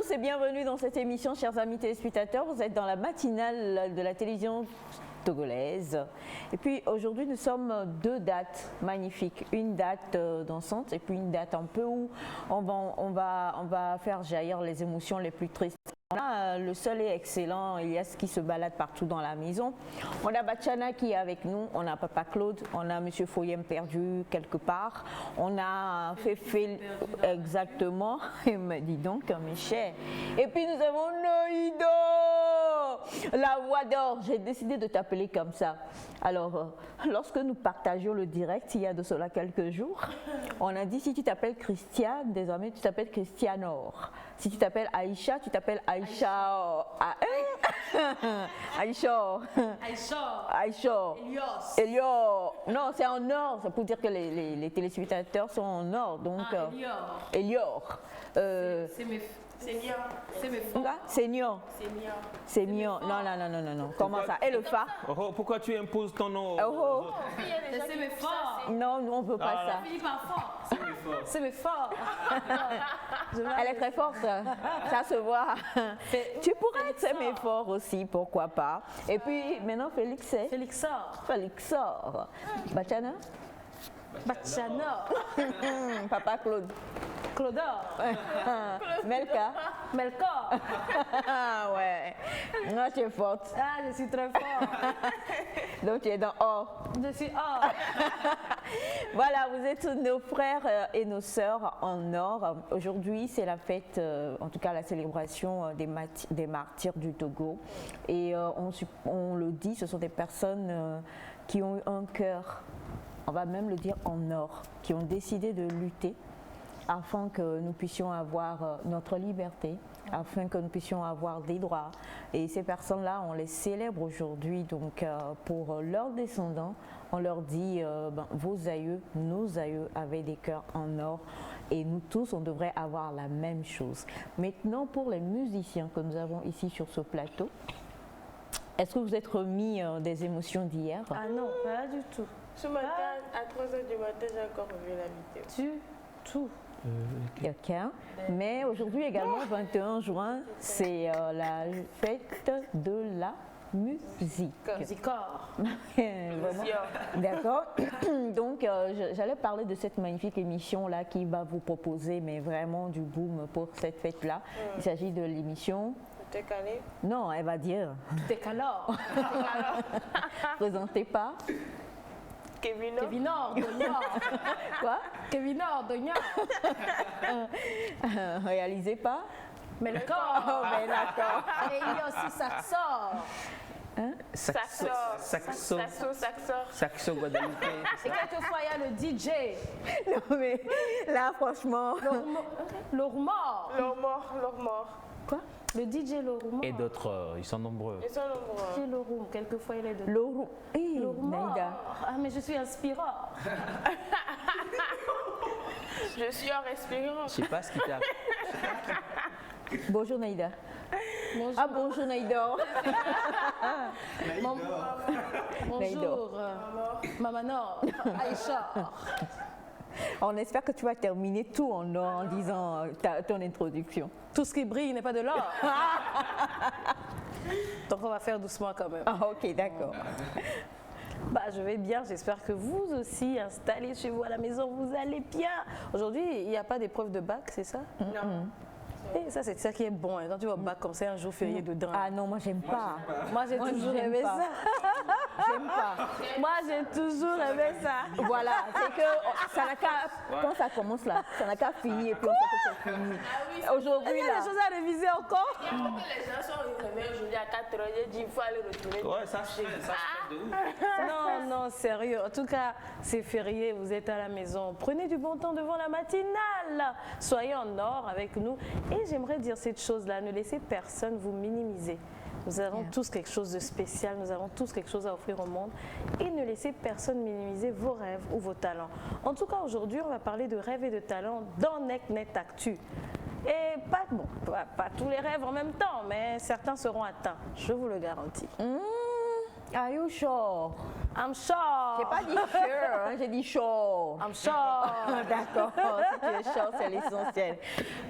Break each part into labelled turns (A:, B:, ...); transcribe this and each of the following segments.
A: tous et bienvenue dans cette émission, chers amis téléspectateurs. Vous êtes dans la matinale de la télévision togolaise. Et puis aujourd'hui, nous sommes deux dates magnifiques. Une date dansante et puis une date un peu où on va faire jaillir les émotions les plus tristes. Là, le sol est excellent, il y a ce qui se balade partout dans la maison. On a Bachana qui est avec nous, on a Papa Claude, on a Monsieur Foyem perdu quelque part, on a Féfé, exactement, il me dit donc, mes chers. Et puis nous avons Noïdo, la voix d'or, j'ai décidé de t'appeler comme ça. Alors, lorsque nous partagions le direct, il y a de cela quelques jours, on a dit si tu t'appelles Christiane, désormais tu t'appelles Christianor. Si tu t'appelles Aïcha, tu t'appelles Aïcha. Aïcha. Aïcha. Elior. Non, c'est en or. C'est pour dire que les téléspectateurs sont en or. Donc, Elior.
B: C'est mes frères.
A: Seigneur. Non. Comment ça? Et le fa?
C: Oh, pourquoi tu imposes ton nom?
B: C'est mes forts.
A: Non, nous on veut pas ça.
B: C'est mes forts.
A: Elle est très forte, ça se voit. Tu pourrais être mes forts aussi, pourquoi pas. Et puis maintenant Félix c'est Félixor. Bachana. Papa Claude.
B: Claudor.
A: Melka.
B: Melkor.
A: Ouais. Non, tu es forte.
B: Ah, je suis très forte.
A: Donc tu es dans or.
B: Je suis or.
A: Voilà, vous êtes nos frères et nos sœurs en or. Aujourd'hui, c'est la fête, en tout cas la célébration des martyrs du Togo. Et on le dit, ce sont des personnes qui ont eu un cœur, on va même le dire en or, qui ont décidé de lutter afin que nous puissions avoir notre liberté, afin que nous puissions avoir des droits. Et ces personnes-là, on les célèbre aujourd'hui. Donc pour leurs descendants, on leur dit, vos aïeux, nos aïeux avaient des cœurs en or. Et nous tous, on devrait avoir la même chose. Maintenant, pour les musiciens que nous avons ici sur ce plateau, est-ce que vous êtes remis des émotions d'hier?
B: Ah non, pas du tout.
D: Ce matin, à 3h du matin, j'ai encore revu la vidéo.
B: Tout.
A: Ok. Mais aujourd'hui également, 21 juin, c'est la fête de la musique.
B: Musicor.
A: D'accord. Donc, j'allais parler de cette magnifique émission-là qui va vous proposer, mais vraiment du boom pour cette fête-là. Il s'agit de l'émission...
D: Tout est calé?
A: Non, elle va dire...
B: Tout est calor.
A: Présentez pas.
B: Kevinor, Dognor.
A: Quoi?
B: Kevinor, Dognor.
A: Réalisez pas.
B: Mais le corps.
A: Oh, mais d'accord.
B: Et il y a aussi Saxor.
A: Hein?
C: Saxo Guadalupe.
B: Et quelquefois, il y a le DJ.
A: Non, mais là, franchement...
B: L'Ormor.
D: L'or-mort.
A: Quoi?
B: Le DJ L'Ormor.
C: Et d'autres, ils sont nombreux.
D: Ils sont nombreux.
B: DJ L'Orum, quelquefois il est de
A: L'Orum. Hey,
B: L'Ormor.
A: Naïda.
B: Ah, mais je suis inspirant.
D: Je suis en respirant.
C: Je sais pas ce qui t'a...
A: Bonjour Naïda.
B: Bonjour.
A: Ah bonjour Naïda.
B: Bonjour. Mamanor. Aïcha.
A: On espère que tu vas terminer tout en or en disant ton introduction.
B: Tout ce qui brille n'est pas de l'or. Donc on va faire doucement quand même.
A: Ah ok, d'accord.
B: Bah, je vais bien, j'espère que vous aussi, installés chez vous à la maison, vous allez bien. Aujourd'hui, il n'y a pas d'épreuve de bac, c'est ça?
D: Non.
B: Et ça, c'est ça qui est bon. Hein. Quand tu vas au bac comme ça, un jour férié dedans.
A: Ah non, moi j'aime pas.
B: Moi, j'ai toujours
A: j'aime
B: aimé
A: pas.
B: ça.
A: J'aime pas.
B: Moi, j'ai toujours aimé ça.
A: Voilà, c'est que ça n'a qu'à, quand ça commence là, ça n'a qu'à finir et puis on sait que c'est fini. Aujourd'hui
B: Il y a
A: là.
B: des choses à réviser encore.
D: Il y a beaucoup de gens sont réveillés aujourd'hui à 4h. J'ai dit, il faut aller retourner.
C: Ouais, ça se fait de ouf.
B: Non, sérieux. En tout cas, c'est férié, vous êtes à la maison. Prenez du bon temps devant la matinale. Soyez en or avec nous. Et j'aimerais dire cette chose-là, ne laissez personne vous minimiser. Nous avons tous quelque chose de spécial, nous avons tous quelque chose à offrir au monde. Et ne laissez personne minimiser vos rêves ou vos talents. En tout cas, aujourd'hui, on va parler de rêves et de talents dans NecNet Actu. Et pas tous les rêves en même temps, mais certains seront atteints, je vous le garantis.
A: Are you sure?
B: I'm sure.
A: J'ai pas dit sure, hein, j'ai dit sure.
B: I'm sure.
A: D'accord, si tu es sure, c'est l'essentiel.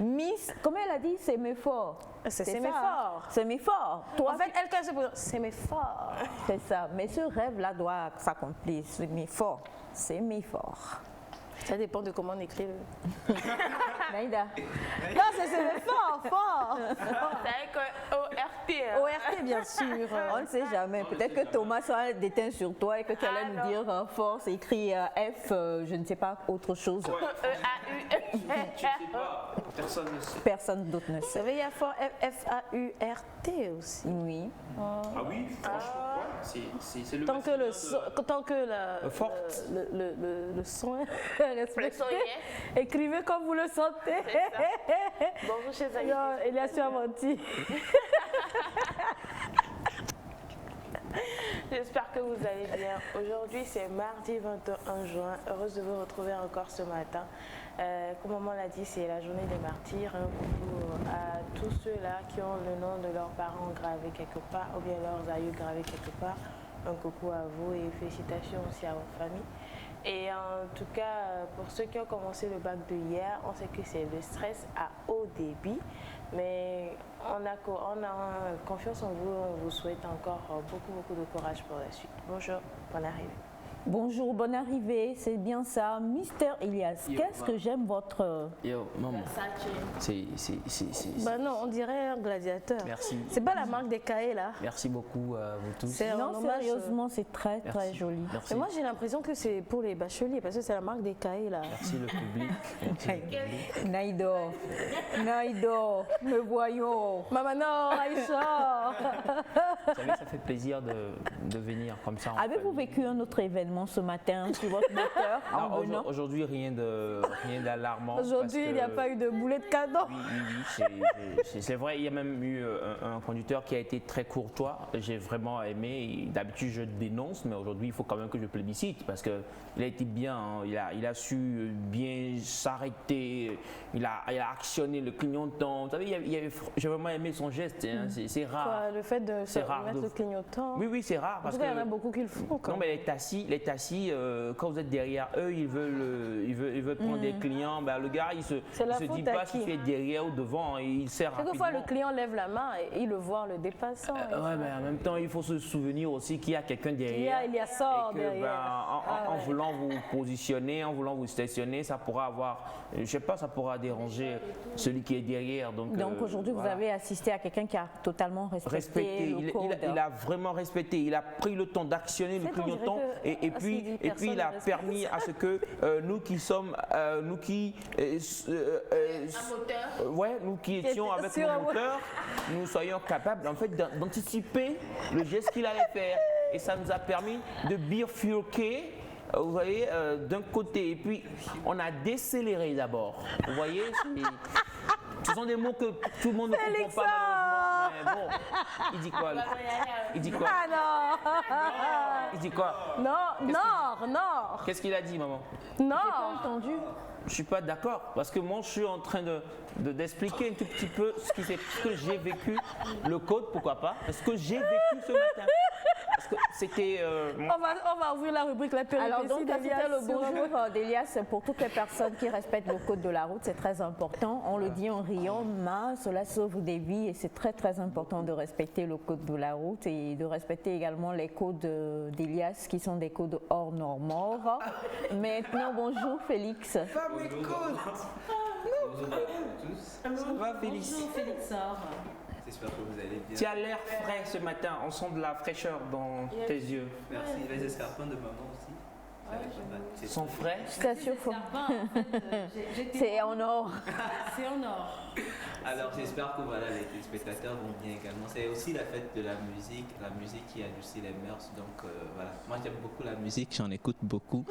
A: Miss, comment elle a dit? C'est mes forts.
B: C'est
A: ça.
B: mes forts.
A: C'est mes forts. Toi,
B: En fait, elle, quand elle se pose, c'est mes forts.
A: c'est ça. Mais ce rêve-là doit s'accomplir. C'est mes forts. C'est mes forts.
B: Ça dépend de comment on écrit.
A: Naïda.
B: Non, c'est mes forts, fort.
D: C'est avec ORT. Hein.
B: ORT, bien sûr.
A: On ne sait jamais. Peut-être que Thomas sera déteint sur toi et que tu allais nous dire force, écrit F, je ne sais pas, autre chose.
D: EAU.
C: Tu ne sais pas, personne ne sait.
A: Personne d'autre ne
B: Vous
A: sait.
B: savez, il y a fort F-A-U-R-T aussi.
A: Oui.
C: Ah oui, franchement, ouais, c'est le
B: Tant que le son, tant que
C: forte.
B: le son est
D: Le son
B: respecté,
D: y est.
B: écrivez comme vous le sentez.
D: Bonjour, chers amis.
B: Non, Elias, tu as menti.
D: J'espère que vous allez bien. Aujourd'hui, c'est mardi 21 juin. Heureuse de vous retrouver encore ce matin. Comme maman l'a dit, c'est la journée des martyrs. Un coucou à tous ceux-là qui ont le nom de leurs parents gravé quelque part ou bien leurs aïeux gravés quelque part. Un coucou à vous et félicitations aussi à votre famille. Et en tout cas, pour ceux qui ont commencé le bac de hier, on sait que c'est le stress à haut débit. Mais on a confiance en vous, on vous souhaite encore beaucoup de courage pour la suite. Bonjour, bonne arrivée.
A: Bonjour, bonne arrivée, c'est bien ça. Mister Elias, qu'est-ce que j'aime votre...
C: Yo, maman, c'est...
B: Bah non, on dirait un gladiateur.
C: Merci.
B: C'est pas la marque des cahiers là.
C: Merci beaucoup à vous tous.
B: C'est un
A: Non,
B: hommage,
A: sérieusement, c'est très très
C: Merci.
A: joli.
C: Merci.
B: Mais moi j'ai l'impression que c'est pour les bacheliers parce que c'est la marque des cahiers là.
C: Merci le public. Merci le public.
A: Naïdo, me voyons.
B: Maman, non, Aïcha.
C: Vous savez, ça fait plaisir de venir comme ça. en
A: Avez-vous
C: famille.
A: vécu un autre événement ce matin sur votre moteur en
C: Non,
A: venant?
C: aujourd'hui, rien d'alarmant.
B: Aujourd'hui, il n'y a pas eu de boulet de cadeau.
C: Oui, c'est vrai, il y a même eu un conducteur qui a été très courtois. J'ai vraiment aimé. D'habitude, je dénonce, mais aujourd'hui, il faut quand même que je plébiscite parce qu'il a été bien. Hein. Il a su bien s'arrêter. Il a actionné le clignotant. Vous savez, j'ai vraiment aimé son geste. Hein. C'est rare.
B: Quoi, le fait de se
C: rare
B: mettre
C: de-
B: le clignotant.
C: Oui, c'est rare.
B: En
C: Parce
B: tout cas, il y en a
C: que,
B: beaucoup qui le font. Quoi.
C: non, mais les taxis, quand vous êtes derrière eux, ils veulent prendre des clients. Ben, le gars, il se
B: la
C: dit
B: faute
C: pas
B: à
C: si
B: qui
C: tu es derrière ou devant. Et il sert
B: Quelquefois,
C: rapidement.
B: le client lève la main et il le voit en le dépassant.
C: Ouais, mais en même temps, il faut se souvenir aussi qu'il y a quelqu'un derrière.
B: Il y a sort
C: et que,
B: derrière.
C: en voulant vous positionner, en voulant vous stationner, ça pourra avoir, je sais pas, ça pourra déranger celui qui est derrière. Donc
A: aujourd'hui,
C: voilà.
A: vous avez assisté à quelqu'un qui a totalement respecté
C: Respecté,
A: le code.
C: il a vraiment respecté, il a pris le temps d'actionner le
B: En fait, on
C: clignotant
B: dirait que-
C: et
B: ah,
C: puis,
B: s'il dit
C: et puis
B: personne
C: il a
B: ne respecte.
C: permis à ce que nous qui étions avec
B: sur
C: nos
B: un
C: moteurs, nous soyons capables en fait d'anticiper le geste qu'il allait faire et ça nous a permis de bifurquer. Vous voyez, d'un côté, et puis on a décéléré d'abord. Vous voyez, ce sont des mots que tout le monde ne comprend pas malheureusement. Mais bon, il dit quoi là? Il dit quoi?
B: Ah non.
C: Il dit quoi?
B: Non, Nord.
C: Qu'est-ce qu'il a dit, maman?
B: Nord.
A: Entendu.
C: Je suis pas d'accord parce que moi je suis en train d'expliquer un tout petit peu ce que j'ai vécu, le code, pourquoi pas, ce que j'ai vécu ce matin. Parce que c'était.
B: On va ouvrir la rubrique la péripétie
A: Alors donc,
B: d'Elias
A: c'était le
B: sur-
A: bonjour d'Elias pour toutes les personnes qui respectent le code de la route, c'est très important. On le dit en riant, mais cela sauve des vies et c'est très très important de respecter le code de la route et de respecter également les codes d'Elias qui sont des codes hors normes. Maintenant, bonjour Félix.
C: Ça va, Félix?
E: J'espère que vous allez bien.
C: Tu as l'air frais ce matin, on sent de la fraîcheur dans tes yeux.
E: Merci. Les escarpins de maman aussi. Ça va être pas mal.
C: Ils sont frais?
A: Je t'assure, c'est en or.
B: C'est en or.
E: Alors j'espère que voilà, les téléspectateurs vont bien également. C'est aussi la fête de la musique qui adoucit les mœurs. Donc voilà, moi j'aime beaucoup la musique, j'en écoute beaucoup.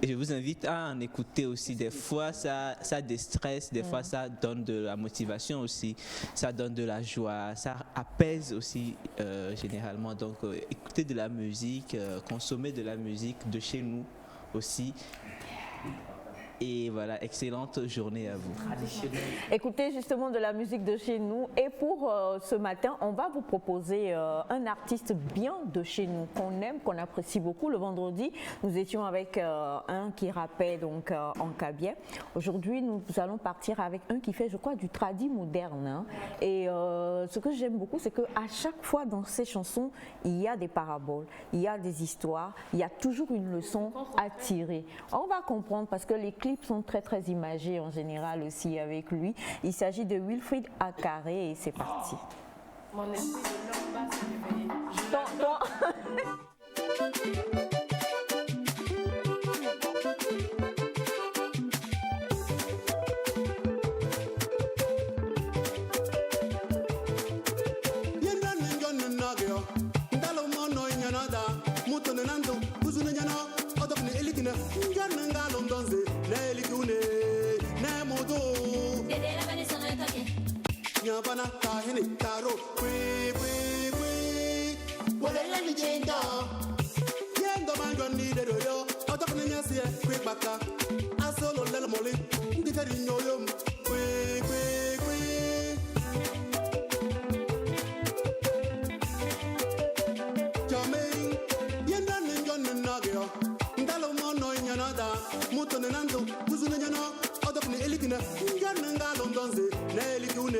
E: Et je vous invite à en écouter aussi. Des fois ça déstresse, des fois ça donne de la motivation aussi, ça donne de la joie, ça apaise aussi généralement. Donc écoutez de la musique, consommer de la musique de chez nous aussi. Et voilà, excellente journée à vous.
A: Écoutez justement de la musique de chez nous. Et pour ce matin, on va vous proposer un artiste bien de chez nous, qu'on aime, qu'on apprécie beaucoup. Le vendredi, nous étions avec un qui rappait donc en kabien. Aujourd'hui, nous allons partir avec un qui fait, je crois, du tradi moderne. Hein. Et ce que j'aime beaucoup, c'est qu'à chaque fois dans ces chansons, il y a des paraboles, il y a des histoires, il y a toujours une leçon à tirer. On va comprendre parce que les clips sont très très imagés en général aussi avec lui. Il s'agit de Wilfried Akaré et c'est parti.
B: Mon esprit de l'homme va se réveiller.
F: Nyabana kahini taro kwi wale lani chenda yendo manjo ni de yo auto ni nyasi kwi baka asolo lele moli nditari nyoyom kwi jamei yenda ninjo ninagyo ndalo mono nyanada muto nenando kuzuna nyano auto ni elikina ngana ngalo ndonze na elikune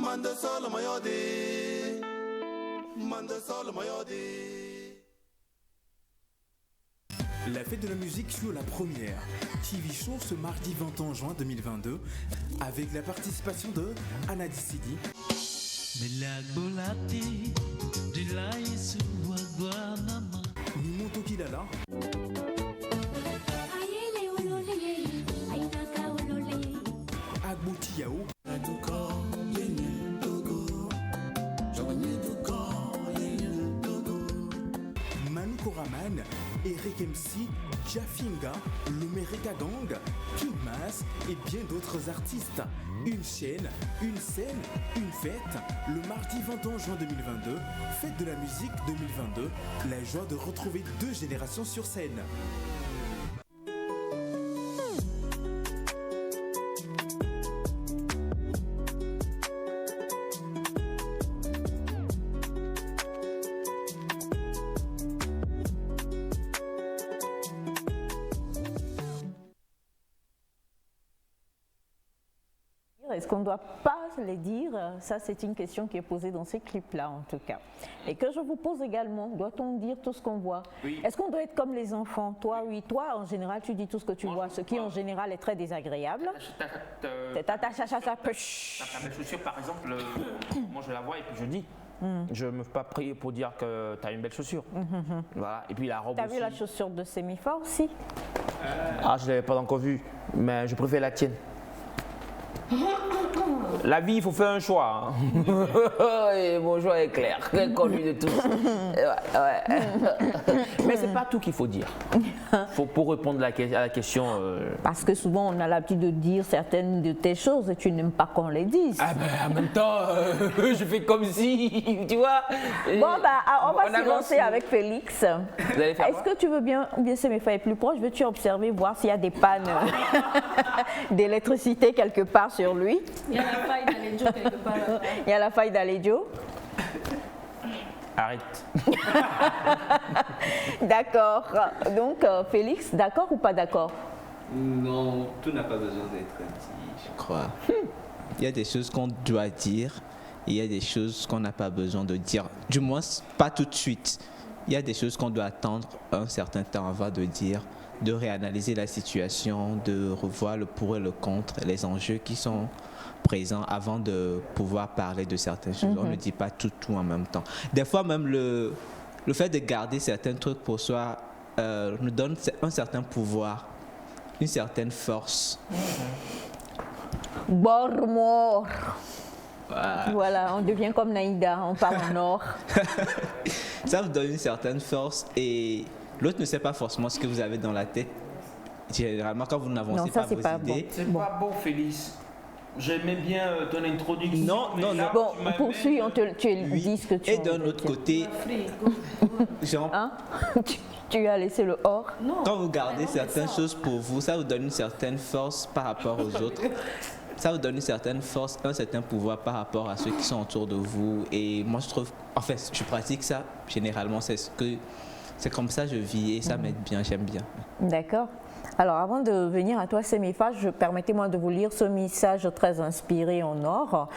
F: Mande solo mayodi. Mande solo mayodi.
G: La fête de la musique fut la première TV Show ce mardi 21 juin 2022 avec la participation de Anna Dissidi, Nimoto Kilala, Agboti Yao, Manu Koraman, Eric MC, Jafinga, Lumerika Gang, King Mas et bien d'autres artistes. Une chaîne, une scène, une fête. Le mardi 21 juin 2022, fête de la musique 2022, la joie de retrouver deux générations sur scène.
A: Est-ce qu'on ne doit pas les dire? Ça, c'est une question qui est posée dans ces clips-là, en tout cas. Et que je vous pose également, doit-on dire tout ce qu'on voit?
C: Oui.
A: Est-ce qu'on doit être comme les enfants? Toi, oui. Toi, en général, tu dis tout ce que tu vois, ce qui, en général, est très désagréable.
C: Ta chaussure, par exemple, moi je la vois et puis je dis. Je ne me fais pas prier pour dire que tu as une belle chaussure. Voilà. Et puis la robe
A: Tu as
C: aussi.
A: vu la chaussure de Semifa aussi?
C: Ah, je ne l'avais pas encore vue, mais je préfère la tienne. La vie, il faut faire un choix. Hein. Et mon choix est clair, connu de tous. Mais c'est pas tout qu'il faut dire. Pour répondre à la question.
A: Parce que souvent, on a l'habitude de dire certaines de tes choses et tu n'aimes pas qu'on les dise.
C: Ah ben, en même temps, je fais comme si, tu vois.
A: Bon, on va se lancer avec Félix.
C: Vous allez faire
A: Est-ce que tu veux bien Semifa est plus proche? Veux-tu observer, voir s'il y a des pannes d'électricité quelque part sur lui?
B: Il y a la faille d'Alejo quelque part.
A: Il y a la faille d'Alejo.
C: Arrête.
A: D'accord. Donc, Félix, d'accord ou pas d'accord?
E: Non, tout n'a pas besoin d'être dit, je crois. Il y a des choses qu'on doit dire, et il y a des choses qu'on n'a pas besoin de dire. Du moins, pas tout de suite. Il y a des choses qu'on doit attendre un certain temps avant de dire, de réanalyser la situation, de revoir le pour et le contre, les enjeux qui sont présents avant de pouvoir parler de certaines choses. On ne dit pas tout en même temps. Des fois même le fait de garder certains trucs pour soi nous donne un certain pouvoir, une certaine force.
A: Mort. Voilà, on devient comme Naïda, on parle en or.
E: Ça vous donne une certaine force et l'autre ne sait pas forcément ce que vous avez dans la tête. Généralement, quand vous n'avancez pas vos idées.
C: C'est pas bon, Félix. J'aimais bien ton introduction.
E: Non.
A: Bon, poursuis, tu dis ce que tu
E: Et d'un autre côté, genre,
A: hein? Tu as laissé le or?
E: quand vous gardez certaines choses pour vous, ça vous donne une certaine force par rapport aux autres. Ça vous donne une certaine force, un certain pouvoir par rapport à ceux qui sont autour de vous. Et moi, je trouve, en fait, je pratique ça généralement. C'est comme ça que je vis et ça m'aide bien, j'aime bien.
A: D'accord. Alors, avant de venir à toi, Semifa, permettez-moi de vous lire ce message très inspiré en or.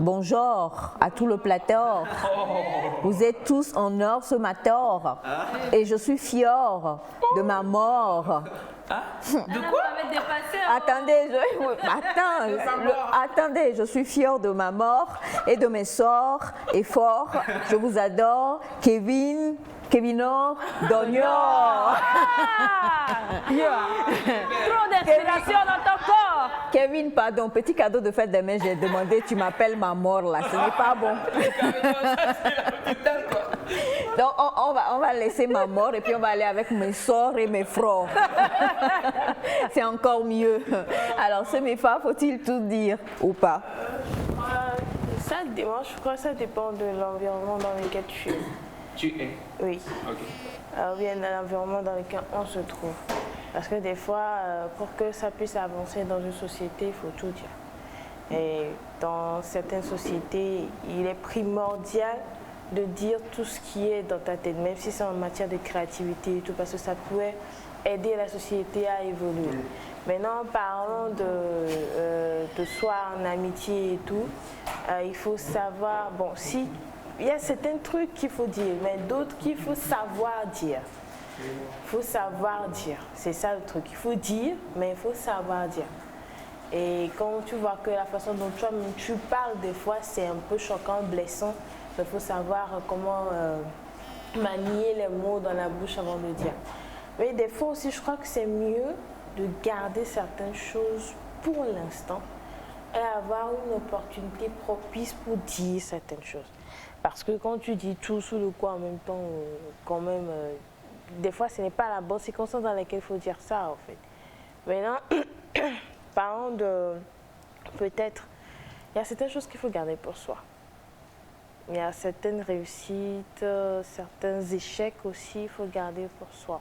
A: Bonjour à tout le plateau. Vous êtes tous en or ce matin. Et je suis fière de ma mort.
B: De quoi?
A: Attendez, je suis fière de ma mort et de mes sorts et fort. Je vous adore, Kevinor Donior.
B: Trop d'inspiration dans ton corps.
A: Kevin, pardon, petit cadeau de fête des mères, j'ai demandé, tu m'appelles ma mort là, ce n'est pas bon. Donc on va laisser ma mort et puis on va aller avec mes sorts et mes frères. C'est encore mieux. Alors, Semifa, faut-il tout dire ou pas?
D: Moi, je crois que ça dépend de l'environnement dans lequel tu es.
C: Tu es.
D: Oui.
C: Ok.
D: Ou bien de l'environnement dans lequel on se trouve. Parce que des fois, pour que ça puisse avancer dans une société, il faut tout dire. Et dans certaines sociétés, il est primordial de dire tout ce qui est dans ta tête, même si c'est en matière de créativité et tout, parce que ça pourrait aider la société à évoluer. Maintenant, parlons de soi en amitié et tout. Il faut savoir, bon, si il y a certains trucs qu'il faut dire, mais d'autres qu'il faut savoir dire. Il faut savoir dire, c'est ça le truc. Il faut dire, mais il faut savoir dire. Et quand tu vois que la façon dont toi-même tu parles, des fois, c'est un peu choquant, blessant, il faut savoir comment manier les mots dans la bouche avant de dire. Mais des fois aussi, je crois que c'est mieux de garder certaines choses pour l'instant et avoir une opportunité propice pour dire certaines choses. Parce que quand tu dis tout sous le coup en même temps, quand même, des fois ce n'est pas la bonne circonstance dans laquelle il faut dire ça en fait. Maintenant, parlons de peut-être, il y a certaines choses qu'il faut garder pour soi. Il y a certaines réussites, certains échecs aussi, il faut garder pour soi.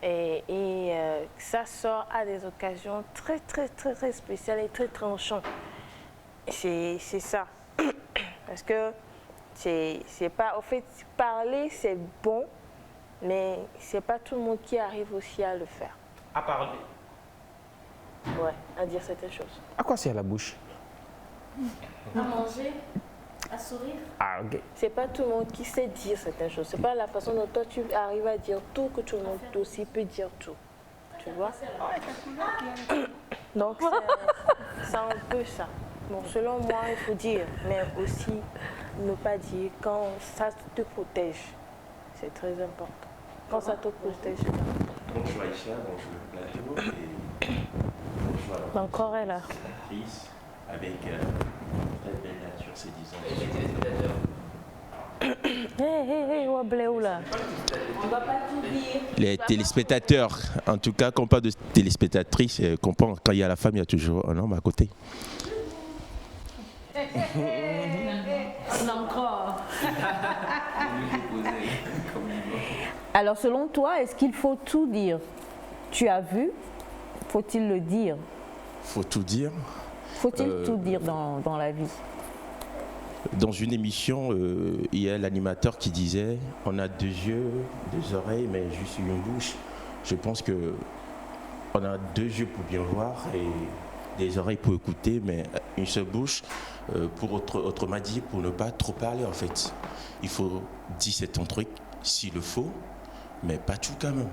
D: Et ça sort à des occasions très, très, très, très spéciales et très tranchantes. C'est ça. Parce que c'est pas... En fait, parler, c'est bon, mais c'est pas tout le monde qui arrive aussi à le faire.
C: À parler.
D: Ouais, à dire certaines choses.
C: À quoi sert la bouche?
B: À manger, à sourire.
C: Ah, ok.
D: C'est pas tout le monde qui sait dire certaines choses. C'est pas la façon dont toi tu arrives à dire tout que tout le monde aussi peut dire tout. Tu vois? Donc c'est un peu ça. Bon, selon moi, il faut dire, mais aussi ne pas dire quand ça te protège. C'est très important. Quand ça te protège, c'est important.
H: Bonjour Aïcha, bonjour plateau et bonjour à
B: Encore elle là.
H: l'actrice avec très belle nature, c'est 10 ans.
B: Hé, Wableu là.
I: Les téléspectateurs, en tout cas, quand on parle de téléspectatrices, quand il y a la femme, il y a toujours un homme à côté.
B: Encore.
A: Alors selon toi, est-ce qu'il faut tout dire? Tu as vu? Faut-il le dire?
I: Faut tout dire.
A: Faut-il tout dire dans la vie?
I: Dans une émission, il y a l'animateur qui disait on a 2 yeux, 2 oreilles, mais juste une bouche. Je pense que on a 2 yeux pour bien voir et des oreilles pour écouter, mais une seule bouche pour autrement dit, pour ne pas trop parler en fait. Il faut dire c'est ton truc s'il le faut, mais pas tout quand même.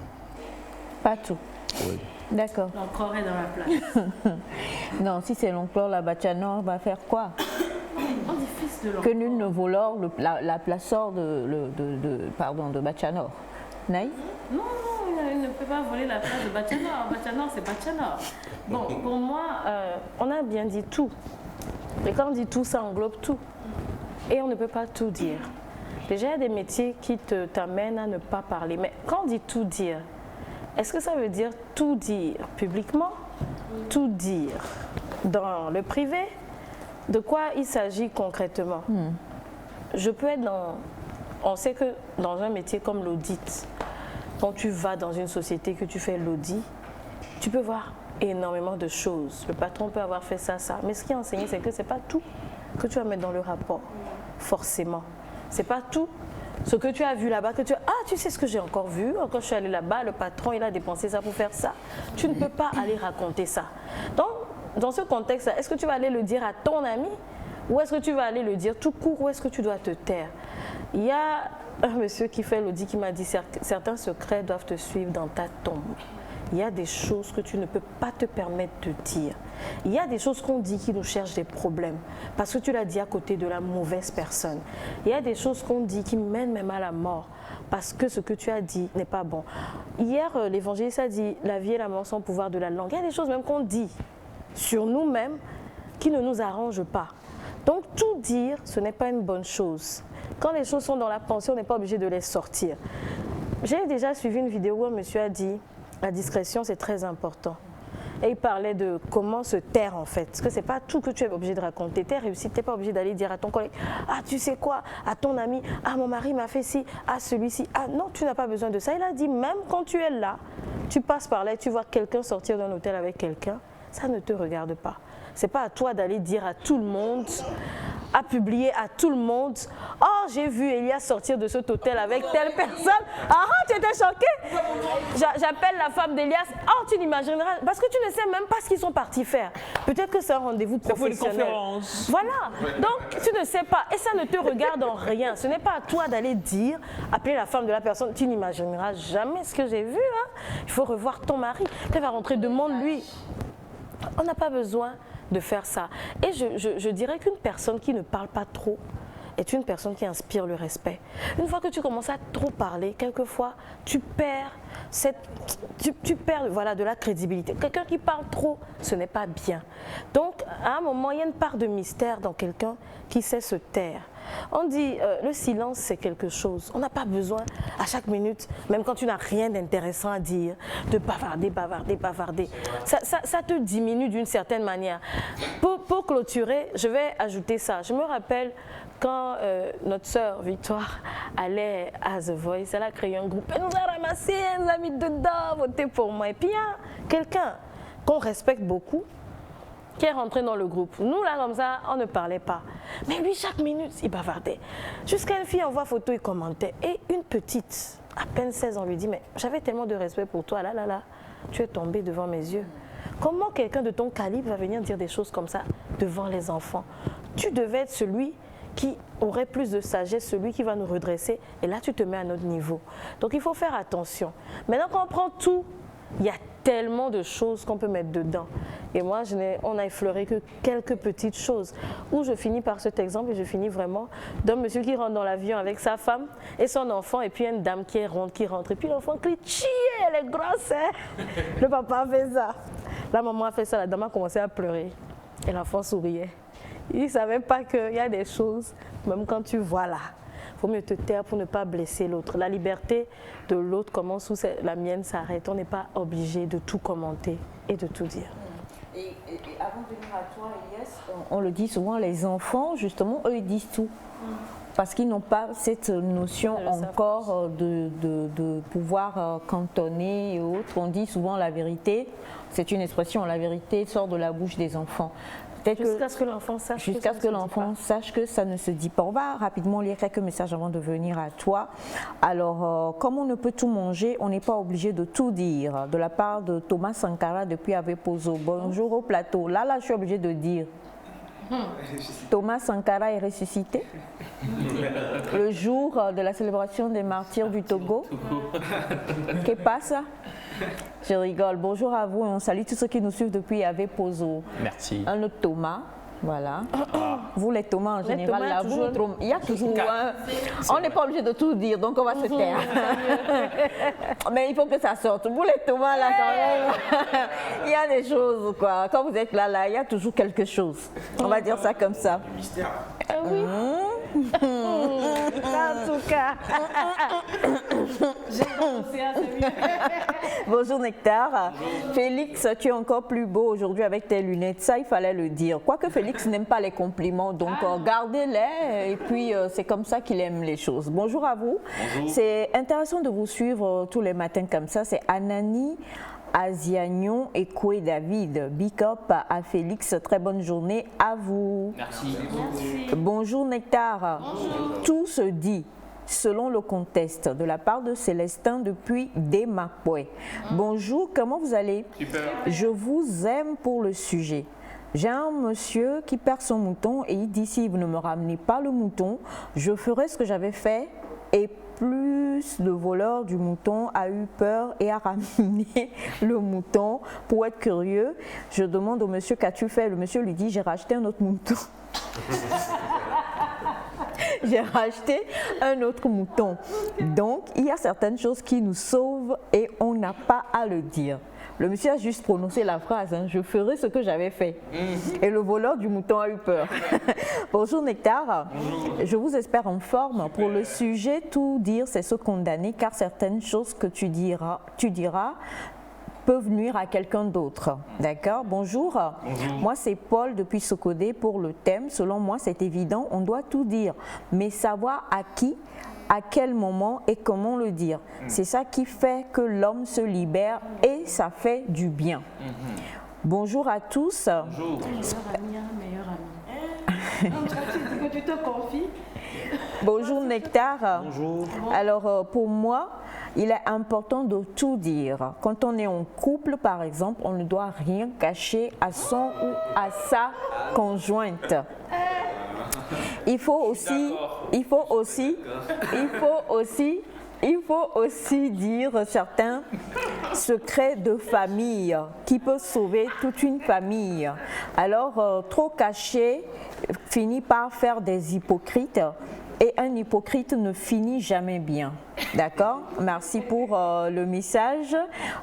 A: Pas tout.
I: Oui.
A: D'accord.
B: L'encore est dans la place.
A: Non, si c'est l'oncle la Bachanor, on va faire quoi?
B: On dit fils de l'encore.
A: Que nul ne voleur la placeur de Bachanor. Naï?
B: Non, il ne peut pas voler la place de Bachanor. Bachanor, c'est Bachanor. Bon, pour moi, on a bien dit tout. Et quand on dit tout, ça englobe tout. Et on ne peut pas tout dire. Déjà, il y a des métiers qui t'amènent à ne pas parler. Mais quand on dit tout dire, est-ce que ça veut dire tout dire publiquement? Tout dire dans le privé? De quoi il s'agit concrètement? Je peux être dans... On sait que dans un métier comme l'audit, quand tu vas dans une société, que tu fais l'audit, tu peux voir énormément de choses. Le patron peut avoir fait ça, ça. Mais ce qui est enseigné, c'est que ce n'est pas tout que tu vas mettre dans le rapport, forcément. Ce n'est pas tout ce que tu as vu là-bas, que tu as... Ah, tu sais ce que j'ai encore vu? Quand je suis allée là-bas, le patron, il a dépensé ça pour faire ça. Tu ne peux pas aller raconter ça. Donc, dans ce contexte-là, est-ce que tu vas aller le dire à ton ami? Ou est-ce que tu vas aller le dire tout court? Ou est-ce que tu dois te taire? Il y a un monsieur qui fait l'audit qui m'a dit certains secrets doivent te suivre dans ta tombe. Il y a des choses que tu ne peux pas te permettre de dire. Il y a des choses qu'on dit qui nous cherchent des problèmes parce que tu l'as dit à côté de la mauvaise personne. Il y a des choses qu'on dit qui mènent même à la mort parce que ce que tu as dit n'est pas bon. Hier, l'évangéliste a dit la vie et la mort sont au pouvoir de la langue. Il y a des choses même qu'on dit sur nous-mêmes qui ne nous arrangent pas. Donc tout dire, ce n'est pas une bonne chose. Quand les choses sont dans la pensée, on n'est pas obligé de les sortir. J'ai déjà suivi une vidéo où un monsieur a dit la discrétion, c'est très important. Et il parlait de comment se taire en fait. Parce que ce n'est pas tout que tu es obligé de raconter. Tes réussites, tu n'es pas obligé d'aller dire à ton collègue, ah tu sais quoi, à ton ami, ah mon mari m'a fait ci, ah celui-ci. Ah non, tu n'as pas besoin de ça. Il a dit, même quand tu es là, tu passes par là et tu vois quelqu'un sortir d'un hôtel avec quelqu'un, ça ne te regarde pas. Ce n'est pas à toi d'aller dire à tout le monde, à publier à tout le monde. Oh, j'ai vu Elias sortir de cet hôtel avec telle personne. Ah, tu étais choquée? J'appelle la femme d'Elias. Oh, tu n'imagineras. Parce que tu ne sais même pas ce qu'ils sont partis faire. Peut-être que c'est un rendez-vous professionnel.
C: C'est pour une conférence.
B: Voilà. Donc, tu ne sais pas. Et ça ne te regarde en rien. Ce n'est pas à toi d'aller dire, appeler la femme de la personne. Tu n'imagineras jamais ce que j'ai vu. Hein. Il faut revoir ton mari. Tu vas rentrer, demande-lui. On n'a pas besoin de faire ça. Et je dirais qu'une personne qui ne parle pas trop est une personne qui inspire le respect. Une fois que tu commences à trop parler, quelquefois, tu perds voilà, de la crédibilité. Quelqu'un qui parle trop, ce n'est pas bien. Donc, à un moment, il y a une part de mystère dans quelqu'un qui sait se taire. On dit, le silence, c'est quelque chose. On n'a pas besoin, à chaque minute, même quand tu n'as rien d'intéressant à dire, de bavarder. Ça te diminue d'une certaine manière. Pour clôturer, je vais ajouter ça. Je me rappelle quand notre sœur Victoire allait à The Voice, elle a créé un groupe. Elle nous a ramassé, elle nous a mis dedans, votez pour moi. Et puis il y a quelqu'un qu'on respecte beaucoup, qui est rentré dans le groupe. Nous, là, comme ça, on ne parlait pas. Mais lui, chaque minute, il bavardait. Jusqu'à une fille envoie photo et commentait. Et une petite, à peine 16 ans, lui dit, mais j'avais tellement de respect pour toi, là, tu es tombé devant mes yeux. Comment quelqu'un de ton calibre va venir dire des choses comme ça devant les enfants? Tu devais être celui qui aurait plus de sagesse, celui qui va nous redresser. Et là, tu te mets à notre niveau. Donc, il faut faire attention. Maintenant, quand on prend tout, il y a tellement de choses qu'on peut mettre dedans. Et moi, on n'a effleuré que quelques petites choses. Où je finis par cet exemple, et je finis vraiment d'un monsieur qui rentre dans l'avion avec sa femme et son enfant, et puis une dame qui est ronde, qui rentre. Et puis l'enfant crie, chier, elle est grosse, hein? Le papa a fait ça. La maman a fait ça, la dame a commencé à pleurer. Et l'enfant souriait. Il ne savait pas qu'il y a des choses, même quand tu vois là. Il faut mieux te taire pour ne pas blesser l'autre. La liberté de l'autre commence où la mienne s'arrête. On n'est pas obligé de tout commenter et de tout dire.
A: Et avant de venir à toi, Elias, on le dit souvent, les enfants, justement, eux, ils disent tout. Parce qu'ils n'ont pas cette notion encore de pouvoir cantonner et autres. On dit souvent la vérité, c'est une expression, la vérité sort de la bouche des enfants.
B: Jusqu'à ce que l'enfant sache.
A: Jusqu'à ce que l'enfant sache que ça ne se dit pas. On va rapidement lire quelques messages avant de venir à toi. Alors, comme on ne peut tout manger, on n'est pas obligé de tout dire. De la part de Thomas Sankara depuis Avepozo. Bonjour au plateau. Là, je suis obligée de dire. Thomas Sankara est ressuscité le jour de la célébration des martyrs du Togo. Qu'est-ce qui passe? Je rigole. Bonjour à vous et on salue tous ceux qui nous suivent depuis Avepozo.
C: Merci.
A: Un autre Thomas. Voilà. Vous les Thomas en général, là, il y a toujours un... On n'est pas obligé de tout dire, donc on va se taire. Mais il faut que ça sorte. Vous les Thomas, là, quand même, il y a des choses, quoi. Quand vous êtes là, il y a toujours quelque chose. On va dire ça comme ça.
H: Mystère.
B: Oui. En tout cas.
A: Bonjour Nectar. Bonjour. Félix, tu es encore plus beau aujourd'hui avec tes lunettes. Ça, il fallait le dire. Quoique Félix n'aime pas les compliments, donc gardez-les. Et puis, c'est comme ça qu'il aime les choses. Bonjour à vous. Bonjour. C'est intéressant de vous suivre tous les matins comme ça. C'est Anani Aziagnon et Koué David. Big up à Félix. Très bonne journée à vous.
C: Merci.
A: Bonjour Nectar. Bonjour. Tout se dit selon le contexte de la part de Célestin depuis Demakwe. Bonjour, comment vous allez?
C: Super.
A: Je vous aime pour le sujet. J'ai un monsieur qui perd son mouton et il dit si vous ne me ramenez pas le mouton, je ferai ce que j'avais fait. Et plus le voleur du mouton a eu peur et a ramené le mouton. Pour être curieux, je demande au monsieur qu'as-tu fait? Le monsieur lui dit j'ai racheté un autre mouton. J'ai racheté un autre mouton. Donc, il y a certaines choses qui nous sauvent et on n'a pas à le dire. Le monsieur a juste prononcé la phrase, hein, je ferai ce que j'avais fait. Et le voleur du mouton a eu peur. Bonjour Nectar. Bonjour. Je vous espère en forme. Super. Pour le sujet, tout dire, c'est se condamner, car certaines choses que tu diras peuvent nuire à quelqu'un d'autre. D'accord? Bonjour. Bonjour. Moi, c'est Paul depuis Sokodé pour le thème. Selon moi, c'est évident, on doit tout dire. Mais savoir à qui, à quel moment et comment le dire. C'est ça qui fait que l'homme se libère et ça fait du bien. Bonjour à tous.
C: Bonjour.
D: Meilleur ami.
B: Que tu te confies.
A: Bonjour Nectar.
C: Bonjour.
A: Alors pour moi, il est important de tout dire. Quand on est en couple, par exemple, on ne doit rien cacher à son ou à sa conjointe. Il faut aussi dire certains secrets de famille qui peuvent sauver toute une famille. Alors, trop caché finit par faire des hypocrites et un hypocrite ne finit jamais bien. D'accord? Merci pour le message.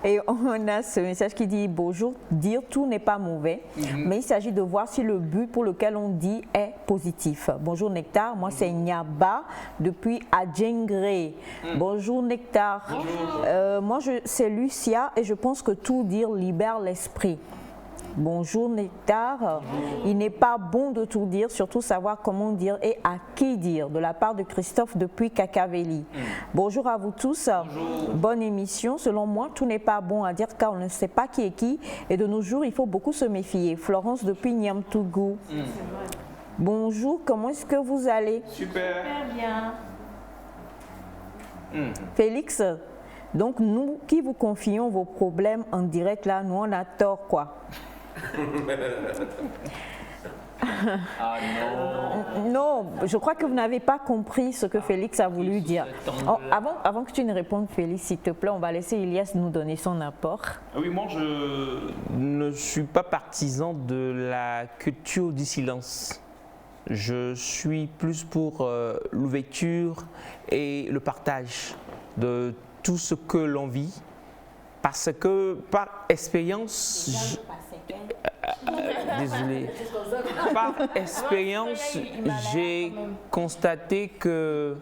A: Et on a ce message qui dit bonjour, dire tout n'est pas mauvais, mais il s'agit de voir si le but pour lequel on dit est positif. Bonjour Nectar, moi c'est Nyaba depuis Adjengré. Bonjour Nectar. Moi c'est Lucia et je pense que tout dire libère l'esprit. Bonjour Nectar. Bonjour. Il n'est pas bon de tout dire, surtout savoir comment dire et à qui dire. De la part de Christophe depuis Cacavelli. Bonjour à vous tous. Bonjour. Bonne émission. Selon moi, tout n'est pas bon à dire car on ne sait pas qui est qui. Et de nos jours, il faut beaucoup se méfier. Florence depuis Niamtougou. Bonjour, comment est-ce que vous allez?
C: Super.
B: Super bien.
A: Félix, donc nous qui vous confions vos problèmes en direct là, nous on a tort quoi.
C: Ah non.
A: Non, je crois que vous n'avez pas compris ce que Félix a voulu dire. Avant que tu ne répondes, Félix, s'il te plaît, on va laisser Elias nous donner son apport.
C: Oui, moi je ne suis pas partisan de la culture du silence. Je suis plus pour l'ouverture et le partage de tout ce que l'on vit. Parce que par expérience, désolé, par expérience, j'ai constaté que,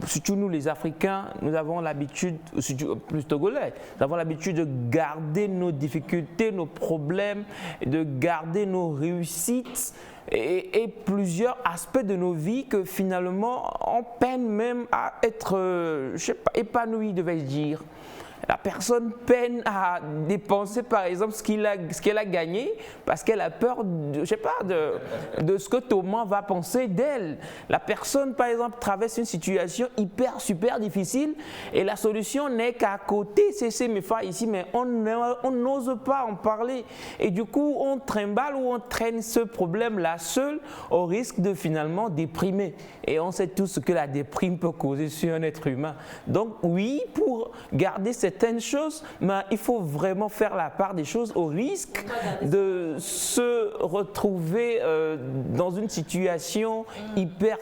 C: surtout nous les Africains, nous avons l'habitude, surtout plus Togolais, nous avons l'habitude de garder nos difficultés, nos problèmes, de garder nos réussites. Et plusieurs aspects de nos vies que finalement on peine même à être, je sais pas, épanoui, devais-je dire. La personne peine à dépenser par exemple ce qu'elle a gagné parce qu'elle a peur de, je sais pas, de ce que Thomas va penser d'elle. La personne par exemple traverse une situation super difficile et la solution n'est qu'à côté, c'est mes frères ici, mais on n'ose pas en parler. Et du coup on trimballe ou on traîne ce problème-là seul au risque de finalement déprimer. Et on sait tous ce que la déprime peut causer sur un être humain. Donc oui, pour garder certaines choses, mais il faut vraiment faire la part des choses au risque de se retrouver dans une situation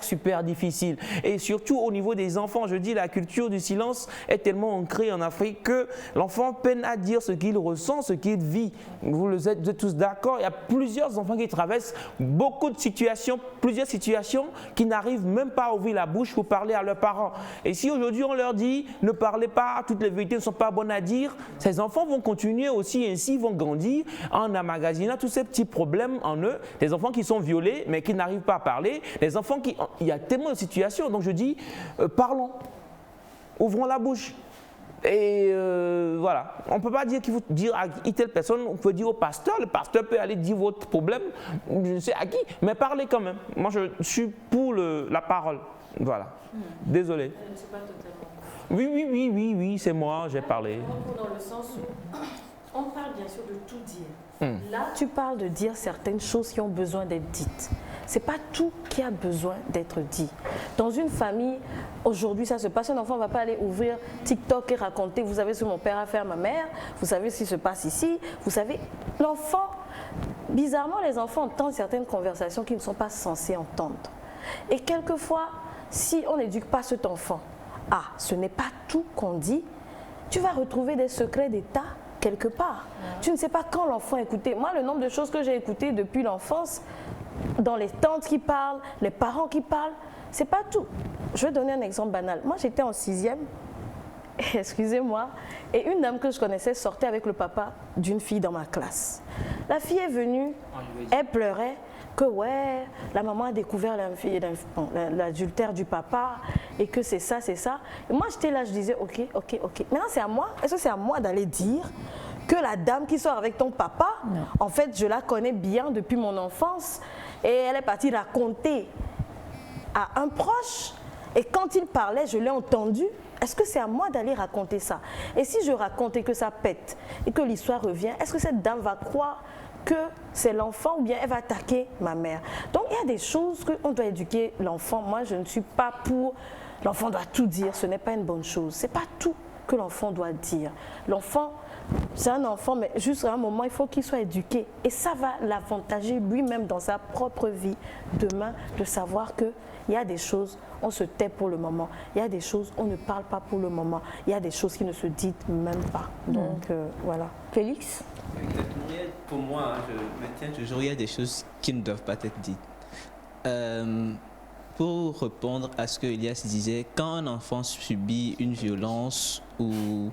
C: super difficile. Et surtout au niveau des enfants, je dis la culture du silence est tellement ancrée en Afrique que l'enfant peine à dire ce qu'il ressent, ce qu'il vit. Vous êtes tous d'accord, il y a plusieurs enfants qui traversent beaucoup de situations, plusieurs situations qui n'arrivent même pas à ouvrir la bouche pour parler à leurs parents. Et si aujourd'hui on leur dit ne parlez pas, toutes les vérités ne sont pas bonnes à dire, ces enfants vont continuer aussi ainsi, vont grandir en emmagasinant tous ces petits problèmes en eux, des enfants qui sont violés mais qui n'arrivent pas à parler, des enfants qui... Il y a tellement de situations, donc je dis parlons, ouvrons la bouche. Et voilà, on ne peut pas dire qu'il faut dire à telle personne, on peut dire au pasteur, le pasteur peut aller dire votre problème, je ne sais à qui, mais parlez quand même. Moi je suis pour la parole, voilà. Désolé. Oui, c'est moi, j'ai parlé.
B: Dans le sens où on parle bien sûr de tout dire. Là, tu parles de dire certaines choses qui ont besoin d'être dites. Ce n'est pas tout qui a besoin d'être dit. Dans une famille, aujourd'hui, ça se passe. Un enfant ne va pas aller ouvrir TikTok et raconter, vous savez ce que mon père a fait à ma mère, vous savez ce qui se passe ici, vous savez, l'enfant, bizarrement, les enfants entendent certaines conversations qu'ils ne sont pas censés entendre. Et quelquefois, si on n'éduque pas cet enfant, ce n'est pas tout qu'on dit, tu vas retrouver des secrets d'État quelque part. Tu ne sais pas quand l'enfant écoutait. Moi, le nombre de choses que j'ai écoutées depuis l'enfance, dans les tantes qui parlent, les parents qui parlent, c'est pas tout. Je vais donner un exemple banal. Moi, j'étais en 6e, excusez-moi, et une dame que je connaissais sortait avec le papa d'une fille dans ma classe. La fille est venue, elle pleurait, que ouais, la maman a découvert l'adultère du papa et que c'est ça. Et moi, j'étais là, je disais, ok. Maintenant, c'est à moi. Est-ce que c'est à moi d'aller dire que la dame qui sort avec ton papa, en fait, je la connais bien depuis mon enfance et elle est partie raconter à un proche et quand il parlait, je l'ai entendu. Est-ce que c'est à moi d'aller raconter ça? Et si je raconte et que ça pète et que l'histoire revient, est-ce que cette dame va croire que c'est l'enfant ou bien elle va attaquer ma mère? Donc il y a des choses qu'on doit éduquer l'enfant. Moi, je ne suis pas pour l'enfant doit tout dire. Ce n'est pas une bonne chose. Ce n'est pas tout que l'enfant doit dire. L'enfant, c'est un enfant, mais juste à un moment, il faut qu'il soit éduqué. Et ça va l'avantager lui-même dans sa propre vie demain de savoir qu'il y a des choses, on se tait pour le moment. Il y a des choses, on ne parle pas pour le moment. Il y a des choses qui ne se disent même pas. Donc, voilà.
A: Félix?
E: Pour moi, je maintiens toujours, il y a des choses qui ne doivent pas être dites. Pour répondre à ce que Elias disait, quand un enfant subit une violence ou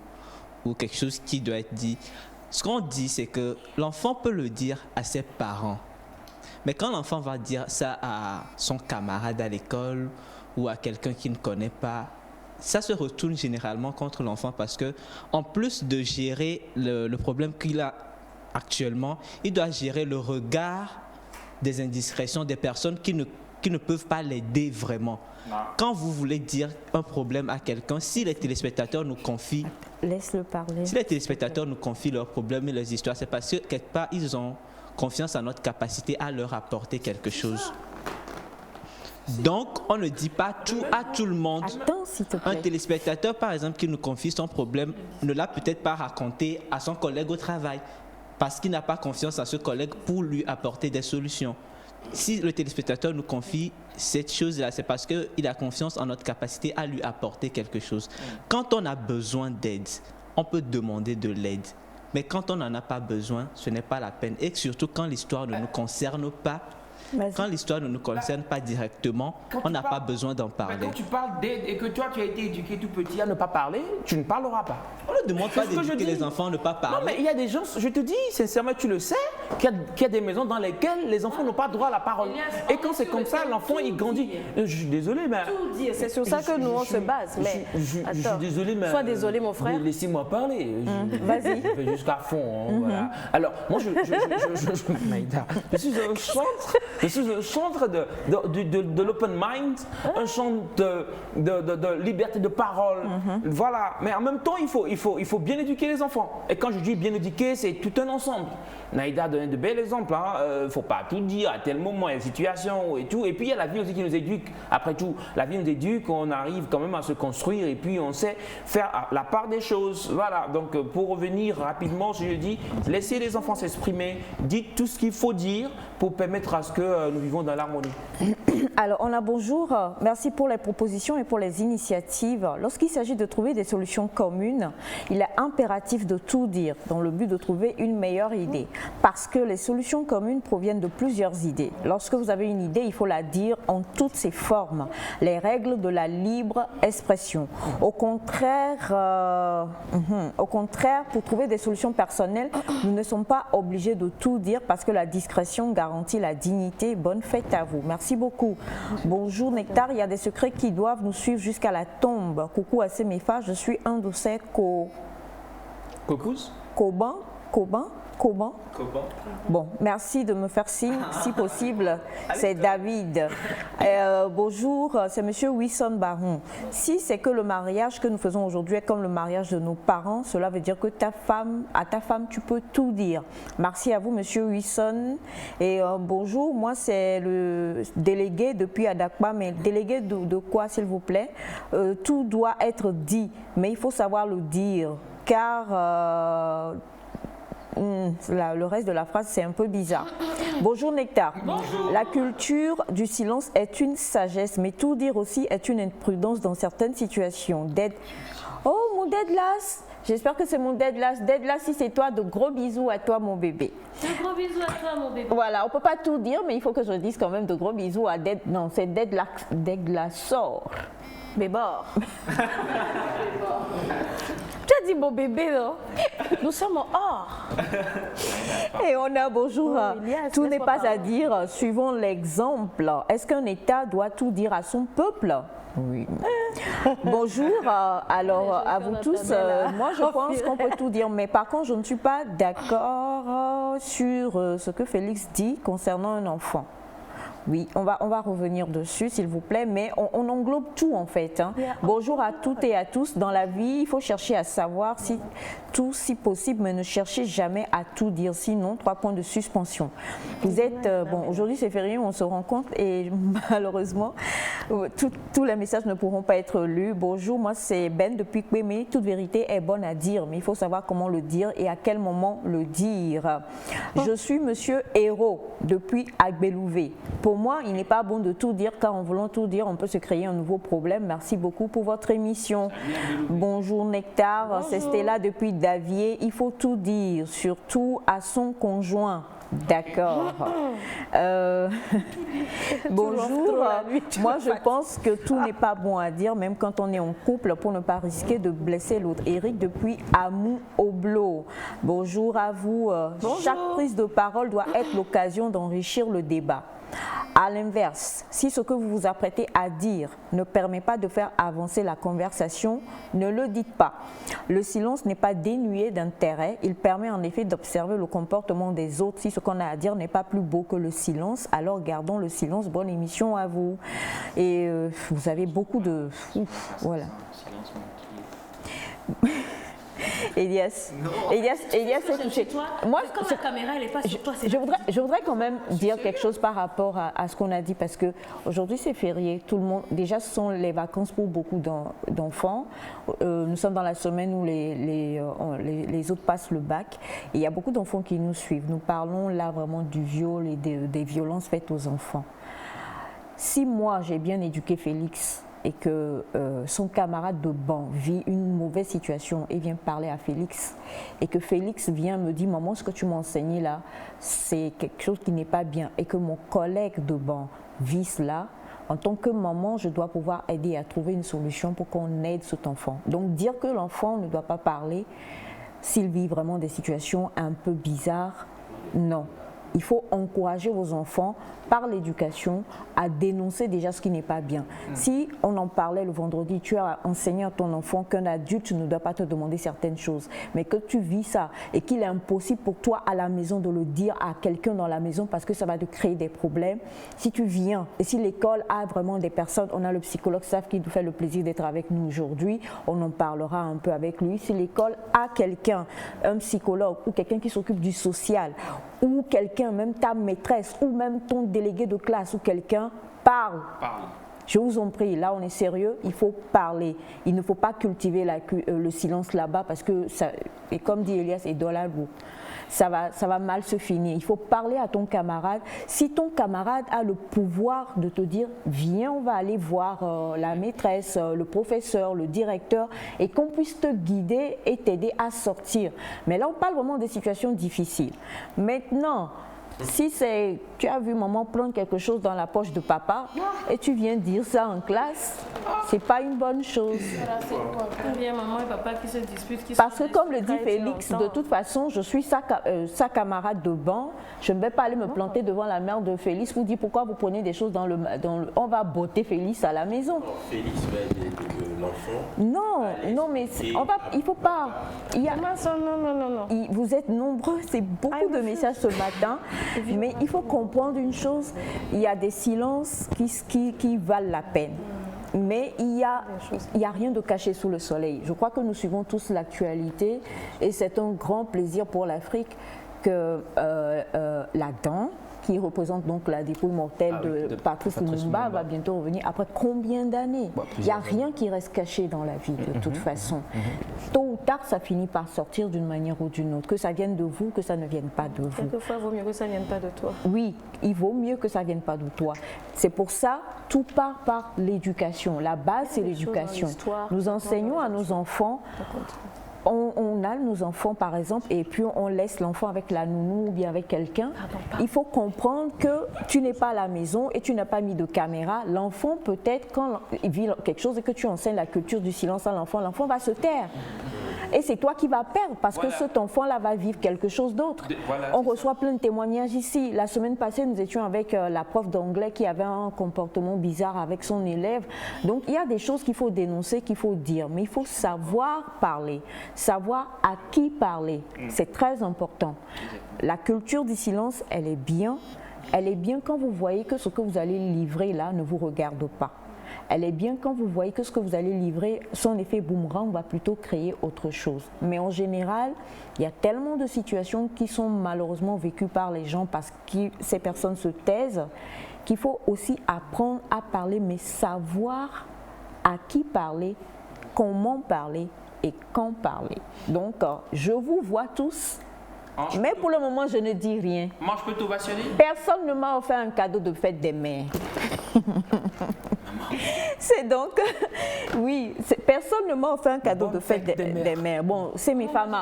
E: quelque chose qui doit être dit, ce qu'on dit, c'est que l'enfant peut le dire à ses parents. Mais quand l'enfant va dire ça à son camarade à l'école ou à quelqu'un qu'il ne connaît pas, ça se retourne généralement contre l'enfant parce que, en plus de gérer le problème qu'il a actuellement, il doit gérer le regard des indiscrétions des personnes qui ne peuvent pas l'aider vraiment. Quand vous voulez dire un problème à quelqu'un, si les téléspectateurs nous confient,
A: laisse-le parler.
E: Si les téléspectateurs nous confient leurs problèmes et leurs histoires, c'est parce que quelque part ils ont confiance en notre capacité à leur apporter quelque chose. Donc, on ne dit pas tout à tout le monde.
A: Attends, s'il te plaît.
E: Un téléspectateur, par exemple, qui nous confie son problème, ne l'a peut-être pas raconté à son collègue au travail, parce qu'il n'a pas confiance à ce collègue pour lui apporter des solutions. Si le téléspectateur nous confie cette chose-là, c'est parce qu'il a confiance en notre capacité à lui apporter quelque chose. Quand on a besoin d'aide, on peut demander de l'aide. Mais quand on n'en a pas besoin, ce n'est pas la peine. Et surtout quand l'histoire ne nous concerne pas, quand l'histoire ne nous concerne pas directement, on n'a pas besoin d'en parler.
C: Quand tu parles d'aide et que toi tu as été éduqué tout petit à ne pas parler, tu ne parleras pas.
E: On ne demande pas d'éduquer les enfants à ne pas parler.
C: Non, mais il y a des gens, je te dis sincèrement, tu le sais, qu'il y a des maisons dans lesquelles les enfants n'ont pas droit à la parole. Et quand c'est comme ça, l'enfant il grandit. Je suis désolé, mais.
B: Tout dire, c'est sur ça que nous on se base. Mais
C: je suis désolé, mais.
B: Sois désolé, mon frère.
C: Laissez-moi parler.
B: Vas-y.
C: Je vais jusqu'à fond. Voilà. Alors, moi, Maïda, je suis un centre de l'open mind, un centre de liberté de parole. Voilà. Mais en même temps, il faut bien éduquer les enfants. Et quand je dis bien éduquer, c'est tout un ensemble. Naïda a donné de bels exemples. Il ne faut pas tout dire à tel moment, il y a une situation et tout. Et puis il y a la vie aussi qui nous éduque. Après tout, la vie nous éduque, on arrive quand même à se construire et puis on sait faire la part des choses. Voilà. Donc pour revenir rapidement, je dis, laissez les enfants s'exprimer, dites tout ce qu'il faut dire pour permettre à ce que nous vivons dans l'harmonie.
A: Alors, on a bonjour. Merci pour les propositions et pour les initiatives. Lorsqu'il s'agit de trouver des solutions communes, il est impératif de tout dire dans le but de trouver une meilleure idée. Parce que les solutions communes proviennent de plusieurs idées. Lorsque vous avez une idée, il faut la dire en toutes ses formes. Les règles de la libre expression. Au contraire, pour trouver des solutions personnelles, nous ne sommes pas obligés de tout dire parce que la discrétion garantit la dignité. Bonne fête à vous. Merci beaucoup. Bonjour Nectar, il y a des secrets qui doivent nous suivre jusqu'à la tombe. Coucou à Semefa, je suis un de ces Coban. Bon, merci de me faire signe, si possible. C'est David. Bonjour, c'est Monsieur Wilson Baron. Si c'est que le mariage que nous faisons aujourd'hui est comme le mariage de nos parents, cela veut dire que à ta femme, tu peux tout dire. Merci à vous, Monsieur Wilson. Et bonjour, moi c'est le délégué depuis Adakba, mais délégué de quoi, s'il vous plaît? Tout doit être dit, mais il faut savoir le dire, car... le reste de la phrase, c'est un peu bizarre. Bonjour Nectar. Bonjour. La culture du silence est une sagesse, mais tout dire aussi est une imprudence dans certaines situations. Oh, mon Deadlas. J'espère que c'est mon Deadlas. Deadlas, si c'est toi, de gros bisous à toi, mon bébé.
B: De gros bisous à toi, mon bébé.
A: Voilà, on ne peut pas tout dire, mais il faut que je dise quand même de gros bisous à Non, c'est Deadlassor. Bébor. Tu
B: a dit mon bébé, non? Nous sommes en or.
A: Et on a bonjour.
B: Oh, Elias,
A: Tout n'est
B: laisse-moi
A: pas à
B: parler.
A: dire. Suivons l'exemple. Est-ce qu'un État doit tout dire à son peuple? Oui. Bonjour, alors à vous tous, moi je pense qu'on peut tout dire, mais par contre je ne suis pas d'accord sur ce que Félix dit concernant un enfant. Oui, on va revenir dessus s'il vous plaît, mais on englobe tout en fait. Hein. Bonjour à toutes et à tous. Dans la vie, il faut chercher à savoir si tout si possible, mais ne cherchez jamais à tout dire, sinon 3 points de suspension. Vous êtes, bon, aujourd'hui c'est férié, on se rencontre et malheureusement, tous les messages ne pourront pas être lus. Bonjour, moi c'est Ben depuis Kwémé. Toute vérité est bonne à dire, mais il faut savoir comment le dire et à quel moment le dire. Je suis Monsieur Héros depuis Agbelouvé. Pour moi, il n'est pas bon de tout dire, car en voulant tout dire, on peut se créer un nouveau problème. Merci beaucoup pour votre émission. Bonjour Nectar, c'est Stella depuis Davier. Il faut tout dire, surtout à son conjoint. D'accord. Bonjour. Moi, je pense que tout n'est pas bon à dire, même quand on est en couple, pour ne pas risquer de blesser l'autre. Eric depuis Amou Oblo. Bonjour à vous. Bonjour. Chaque prise de parole doit être l'occasion d'enrichir le débat. À l'inverse, si ce que vous vous apprêtez à dire ne permet pas de faire avancer la conversation, ne le dites pas. Le silence n'est pas dénué d'intérêt, il permet en effet d'observer le comportement des autres. Si ce qu'on a à dire n'est pas plus beau que le silence, alors gardons le silence. Bonne émission à vous. Et vous avez beaucoup de... Ouf, voilà. Elias, Elias est touché. Moi,
B: quand la caméra elle est pas sur toi,
A: je voudrais quand même dire quelque chose par rapport à ce qu'on a dit, parce que aujourd'hui c'est férié, tout le monde, déjà ce sont les vacances pour beaucoup d'enfants. Nous sommes dans la semaine où les autres passent le bac et il y a beaucoup d'enfants qui nous suivent. Nous parlons là vraiment du viol et des violences faites aux enfants. Si moi j'ai bien éduqué Félix et que son camarade de banc vit une mauvaise situation et vient parler à Félix, et que Félix vient me dire « Maman, ce que tu m'as enseigné là, c'est quelque chose qui n'est pas bien », et que mon collègue de banc vit cela, en tant que maman, je dois pouvoir aider à trouver une solution pour qu'on aide cet enfant. Donc dire que l'enfant ne doit pas parler s'il vit vraiment des situations un peu bizarres, non. Il faut encourager vos enfants par l'éducation à dénoncer déjà ce qui n'est pas bien. Si on en parlait le vendredi, tu as enseigné à ton enfant qu'un adulte ne doit pas te demander certaines choses, mais que tu vis ça et qu'il est impossible pour toi à la maison de le dire à quelqu'un dans la maison parce que ça va te créer des problèmes. Si tu viens et si l'école a vraiment des personnes, on a le psychologue Saf qui nous fait le plaisir d'être avec nous aujourd'hui, on en parlera un peu avec lui. Si l'école a quelqu'un, un psychologue ou quelqu'un qui s'occupe du social, ou quelqu'un, même ta maîtresse, ou même ton délégué de classe, ou quelqu'un, parle. Je vous en prie, là on est sérieux, il faut parler. Il ne faut pas cultiver le silence là-bas parce que, ça, et comme dit Elias et Dolabou, ça va mal se finir. Il faut parler à ton camarade. Si ton camarade a le pouvoir de te dire « Viens, on va aller voir la maîtresse, le professeur, le directeur » et qu'on puisse te guider et t'aider à sortir. Mais là, on parle vraiment des situations difficiles. Maintenant, si tu as vu maman prendre quelque chose dans la poche de papa et tu viens dire ça en classe, c'est pas une bonne chose.
B: Il y a maman et papa qui se disputent.
A: Parce que comme le dit Félix, de toute façon, je suis sa camarade de banc. Je ne vais pas aller me planter devant la mère de Félix pour dire pourquoi vous prenez des choses dans le... On va botter Félix à la maison.
I: Félix va aider l'enfant.
A: Non, mais il faut pas.
B: Non.
A: Vous êtes nombreux, c'est beaucoup de messages ce matin. Mais il faut comprendre une chose, il y a des silences qui valent la peine. Mais il y a rien de caché sous le soleil. Je crois que nous suivons tous l'actualité et c'est un grand plaisir pour l'Afrique que l'Adam, qui représente donc la dépouille mortelle de Patrice Lumumba, va bientôt revenir après combien d'années? Il n'y a rien qui reste caché dans la vie de toute façon. Tôt ou tard, ça finit par sortir d'une manière ou d'une autre. Que ça vienne de vous, que ça ne vienne pas de vous.
B: Quelquefois, il vaut mieux que ça ne vienne pas de toi.
A: Oui, il vaut mieux que ça ne vienne pas de toi. C'est pour ça, tout part par l'éducation. La base, c'est l'éducation. Nous enseignons à nos enfants. On a nos enfants par exemple et puis on laisse l'enfant avec la nounou ou bien avec quelqu'un. Il faut comprendre que tu n'es pas à la maison et tu n'as pas mis de caméra. L'enfant peut-être quand il vit quelque chose et que tu enseignes la culture du silence à l'enfant, l'enfant va se taire. Et c'est toi qui vas perdre parce que cet enfant-là va vivre quelque chose d'autre. On reçoit plein de témoignages ici. La semaine passée, nous étions avec la prof d'anglais qui avait un comportement bizarre avec son élève. Donc, il y a des choses qu'il faut dénoncer, qu'il faut dire. Mais il faut savoir parler, savoir à qui parler. C'est très important. La culture du silence, elle est bien. Elle est bien quand vous voyez que ce que vous allez livrer là ne vous regarde pas. Elle est bien quand vous voyez que ce que vous allez livrer, son effet boomerang va plutôt créer autre chose. Mais en général, il y a tellement de situations qui sont malheureusement vécues par les gens parce que ces personnes se taisent, qu'il faut aussi apprendre à parler, mais savoir à qui parler, comment parler et quand parler. Donc, je vous vois tous. Mais pour le moment, je ne dis rien.
C: Moi, je peux t'ovationner?
A: Personne ne m'a offert un cadeau de fête des mères. C'est donc, oui, personne ne m'a offert un cadeau de fête des mères. Bon, c'est mes femmes.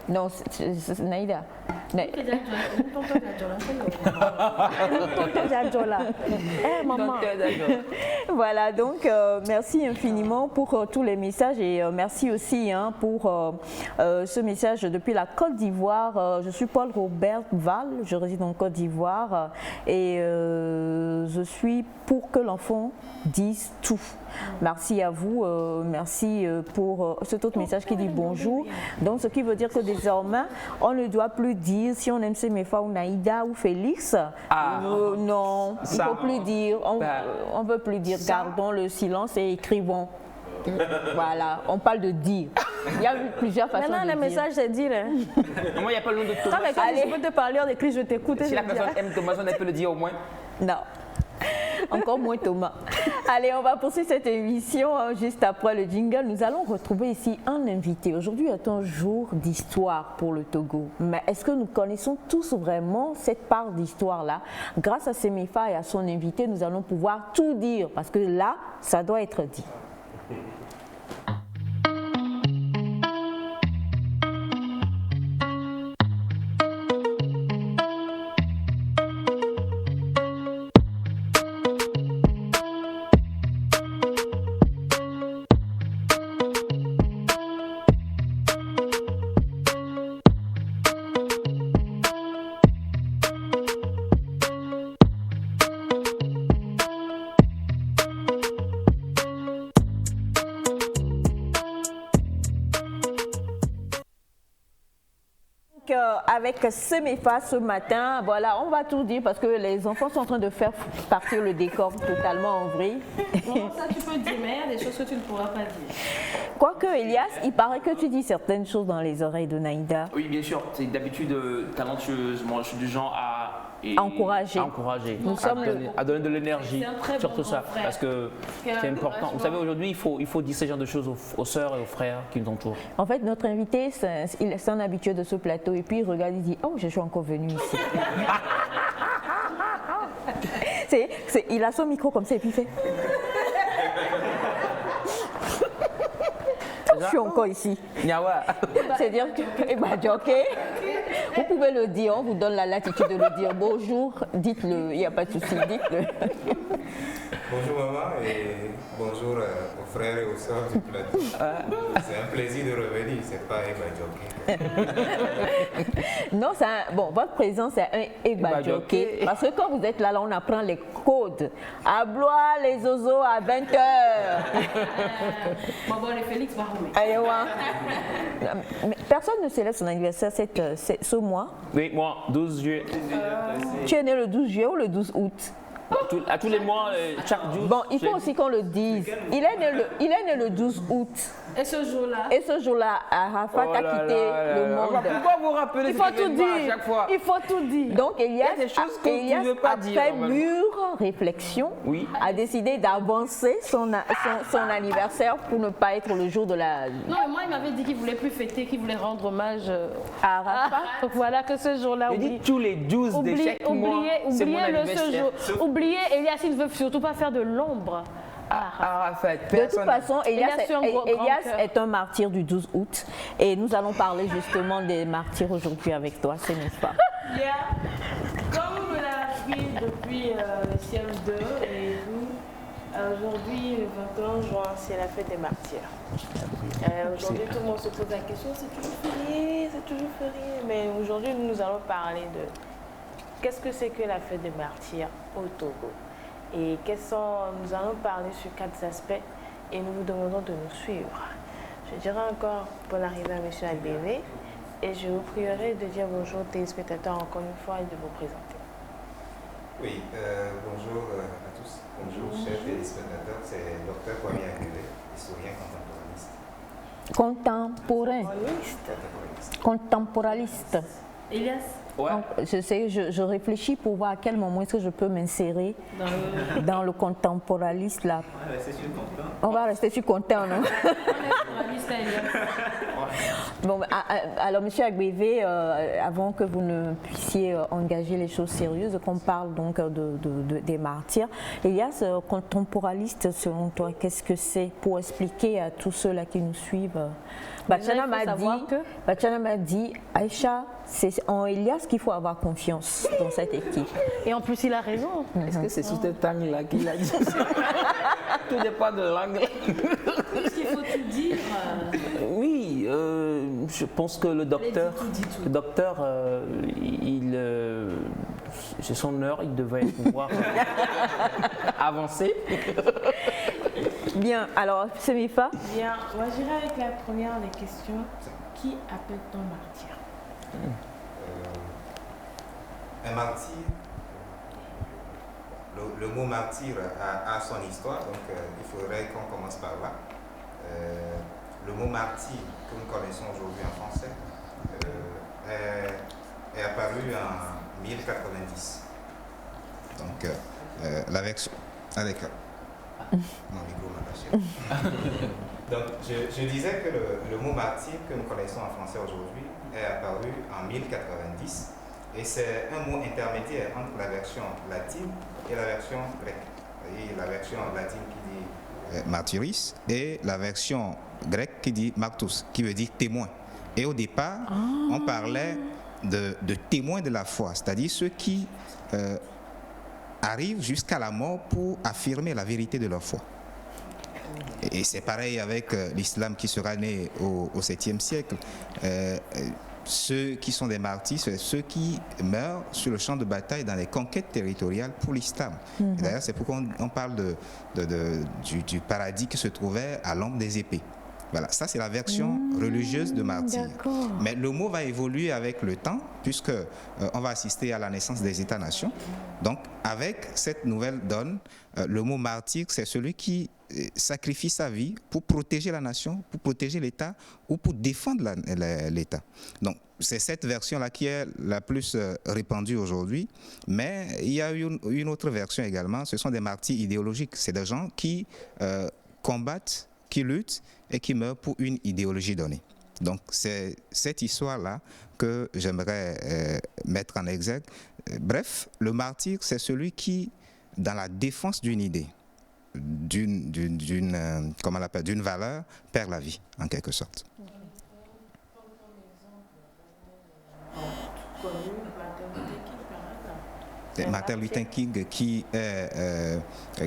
A: Non, c'est Naïda. Maman. Voilà, donc merci infiniment pour tous les messages et merci aussi pour ce message depuis la Côte d'Ivoire. Je suis Paul Robert Val, je réside en Côte d'Ivoire et je suis pour que l'enfant dise tout. Merci à vous, merci pour cet autre message qui dit bonjour. Donc ce qui veut dire que désormais, on ne doit plus dire si on aime Semefa ou Naïda ou Félix. Non, il ne faut plus dire, on ne veut plus dire, gardons le silence et écrivons. Voilà, on parle de dire. Il y a plusieurs façons de dire.
B: Maintenant, le message, c'est dire.
C: Moi, il n'y a pas le nom de Thomas.
B: Quand je peux te parler, on écrit, je t'écoute.
C: Si la personne aime Thomas, on peut le dire au moins.
A: Non. Encore moins Thomas. Allez, on va poursuivre cette émission juste après le jingle. Nous allons retrouver ici un invité. Aujourd'hui est un jour d'histoire pour le Togo. Mais est-ce que nous connaissons tous vraiment cette part d'histoire-là? Grâce à Semefa et à son invité, nous allons pouvoir tout dire parce que là, ça doit être dit. Avec Semefa ce matin, voilà, on va tout dire parce que les enfants sont en train de faire partir le décor totalement en vrille.
B: Non, ça tu peux dire, mais il y a des choses que tu ne pourras pas dire.
A: Quoique, Elias, il paraît que tu dis certaines choses dans les oreilles de Naïda.
C: Oui, bien sûr, c'est d'habitude talentueuse. Moi, je suis du genre à
A: encourager.
C: Nous sommes à donner de l'énergie, surtout ça, parce que c'est important. Vous savez, aujourd'hui, il faut dire ce genre de choses aux sœurs et aux frères qui nous entourent.
A: En fait, notre invité, c'est un habitué de ce plateau et puis il regarde, il dit « Oh, je suis encore venu ici. » Il a son micro comme ça et puis il fait « Je suis encore ici. » C'est-à-dire que, ok, vous pouvez le dire, on vous donne la latitude de le dire. Bonjour, dites-le, il n'y a pas de souci, dites-le.
J: Bonjour maman et bonjour aux frères et aux sœurs du plateau. C'est un plaisir de revenir, c'est pas
A: Non, bon, votre présence c'est un Ebadjoké. Parce que quand vous êtes là, on apprend les codes. À Blois, les ozos à 20h.
B: Bon, les Félix va rouler.
A: Mais personne ne célèbre son anniversaire ce mois.
C: Oui, moi, 12 juillet.
A: Tu es né le 12 juillet ou le 12 août?
C: À tous les mois, chaque jour.
A: Bon, il faut aussi qu'on le dise. Il est né le 12 août.
B: Et ce jour-là,
A: Arafat a quitté le monde.
C: Pourquoi vous rappelez
A: Il faut tout dire.
C: À chaque fois?
A: Il faut tout dire. Donc Elias, après mûre réflexion, a décidé d'avancer son anniversaire pour ne pas être le jour de la...
B: Non, mais moi, il m'avait dit qu'il voulait plus fêter, qu'il voulait rendre hommage à Arafat. Voilà que ce jour-là...
C: Il dit tous les 12 de chaque mois, c'est mon anniversaire.
B: Oubliez, Elias, il ne veut surtout pas faire de l'ombre.
A: De toute façon, Elias est un martyr du 12 août et nous allons parler justement des martyrs aujourd'hui avec toi, c'est n'est-ce pas?
D: Comme vous me l'avez appris depuis le CM2 et tout, Aujourd'hui, le 21 juin, c'est la fête des martyrs. Aujourd'hui, tout le monde se pose la question, c'est toujours férié, c'est toujours férié. Mais aujourd'hui, nous allons parler de qu'est-ce que c'est que la fête des martyrs au Togo. Et nous allons parler sur 4 aspects et nous vous demandons de nous suivre. Je dirai encore bonne arrivée à M. Agbévé et je vous prierai de dire bonjour aux téléspectateurs encore une fois et de vous présenter.
J: Oui, bonjour à tous. Bonjour, chers téléspectateurs. C'est Dr Kwame Agbévé, historien contemporanéiste.
A: Contemporaliste.
B: Elias,
C: Ouais.
A: Je réfléchis pour voir à quel moment est-ce que je peux m'insérer dans le contemporaliste là. On va rester sur content, non? Bon, alors Monsieur Agbévé, avant que vous ne puissiez engager les choses sérieuses, qu'on parle donc des martyrs, Elias, contemporaliste selon toi, qu'est-ce que c'est pour expliquer à tous ceux-là qui nous suivent? Bachana m'a dit, Aïcha, c'est en Elias qu'il faut avoir confiance dans cette équipe.
B: et en plus il a raison.
C: Est-ce que c'est sous cette angle-là qu'il a dit? Tout dépend de l'angle.
B: Est-ce qu'il faut tout dire?
C: Oui, je pense que le docteur, c'est son heure, il devait pouvoir avancer.
A: Bien, alors Semifa.
D: Bien, moi j'irai avec la première des questions. Qui appelle-t-on martyr?
J: Un martyr, le mot martyr a son histoire, donc il faudrait qu'on commence par là. Le mot martyr que nous connaissons aujourd'hui en français est apparu en 1090. Donc la version... Ah d'accord. Mon micro m'a caché. Donc je disais que le mot martyr que nous connaissons en français aujourd'hui est apparu en 1090 et c'est un mot intermédiaire entre la version latine et la version grecque. Vous voyez, la version latine qui dit martyris et la version grecque qui dit martus, qui veut dire témoin. Et au départ, on parlait de témoins de la foi, c'est-à-dire ceux qui arrivent jusqu'à la mort pour affirmer la vérité de leur foi. Et c'est pareil avec l'islam qui sera né au 7e siècle. Ceux qui sont des martyrs, c'est ceux qui meurent sur le champ de bataille dans les conquêtes territoriales pour l'islam. D'ailleurs, c'est pourquoi on parle du paradis qui se trouvait à l'ombre des épées. Voilà, ça c'est la version religieuse de martyr. Mais le mot va évoluer avec le temps, puisque on va assister à la naissance des États-nations. Donc, avec cette nouvelle donne, le mot martyr, c'est celui qui sacrifie sa vie pour protéger la nation, pour protéger l'État ou pour défendre l'État. Donc, c'est cette version-là qui est la plus répandue aujourd'hui. Mais il y a une autre version également, ce sont des martyrs idéologiques. C'est des gens qui combattent, qui luttent et qui meurent pour une idéologie donnée. Donc c'est cette histoire-là que j'aimerais mettre en exergue. Bref, le martyr, c'est celui qui, dans la défense d'une idée, d'une valeur, perd la vie, en quelque sorte. Martin Luther King qui est,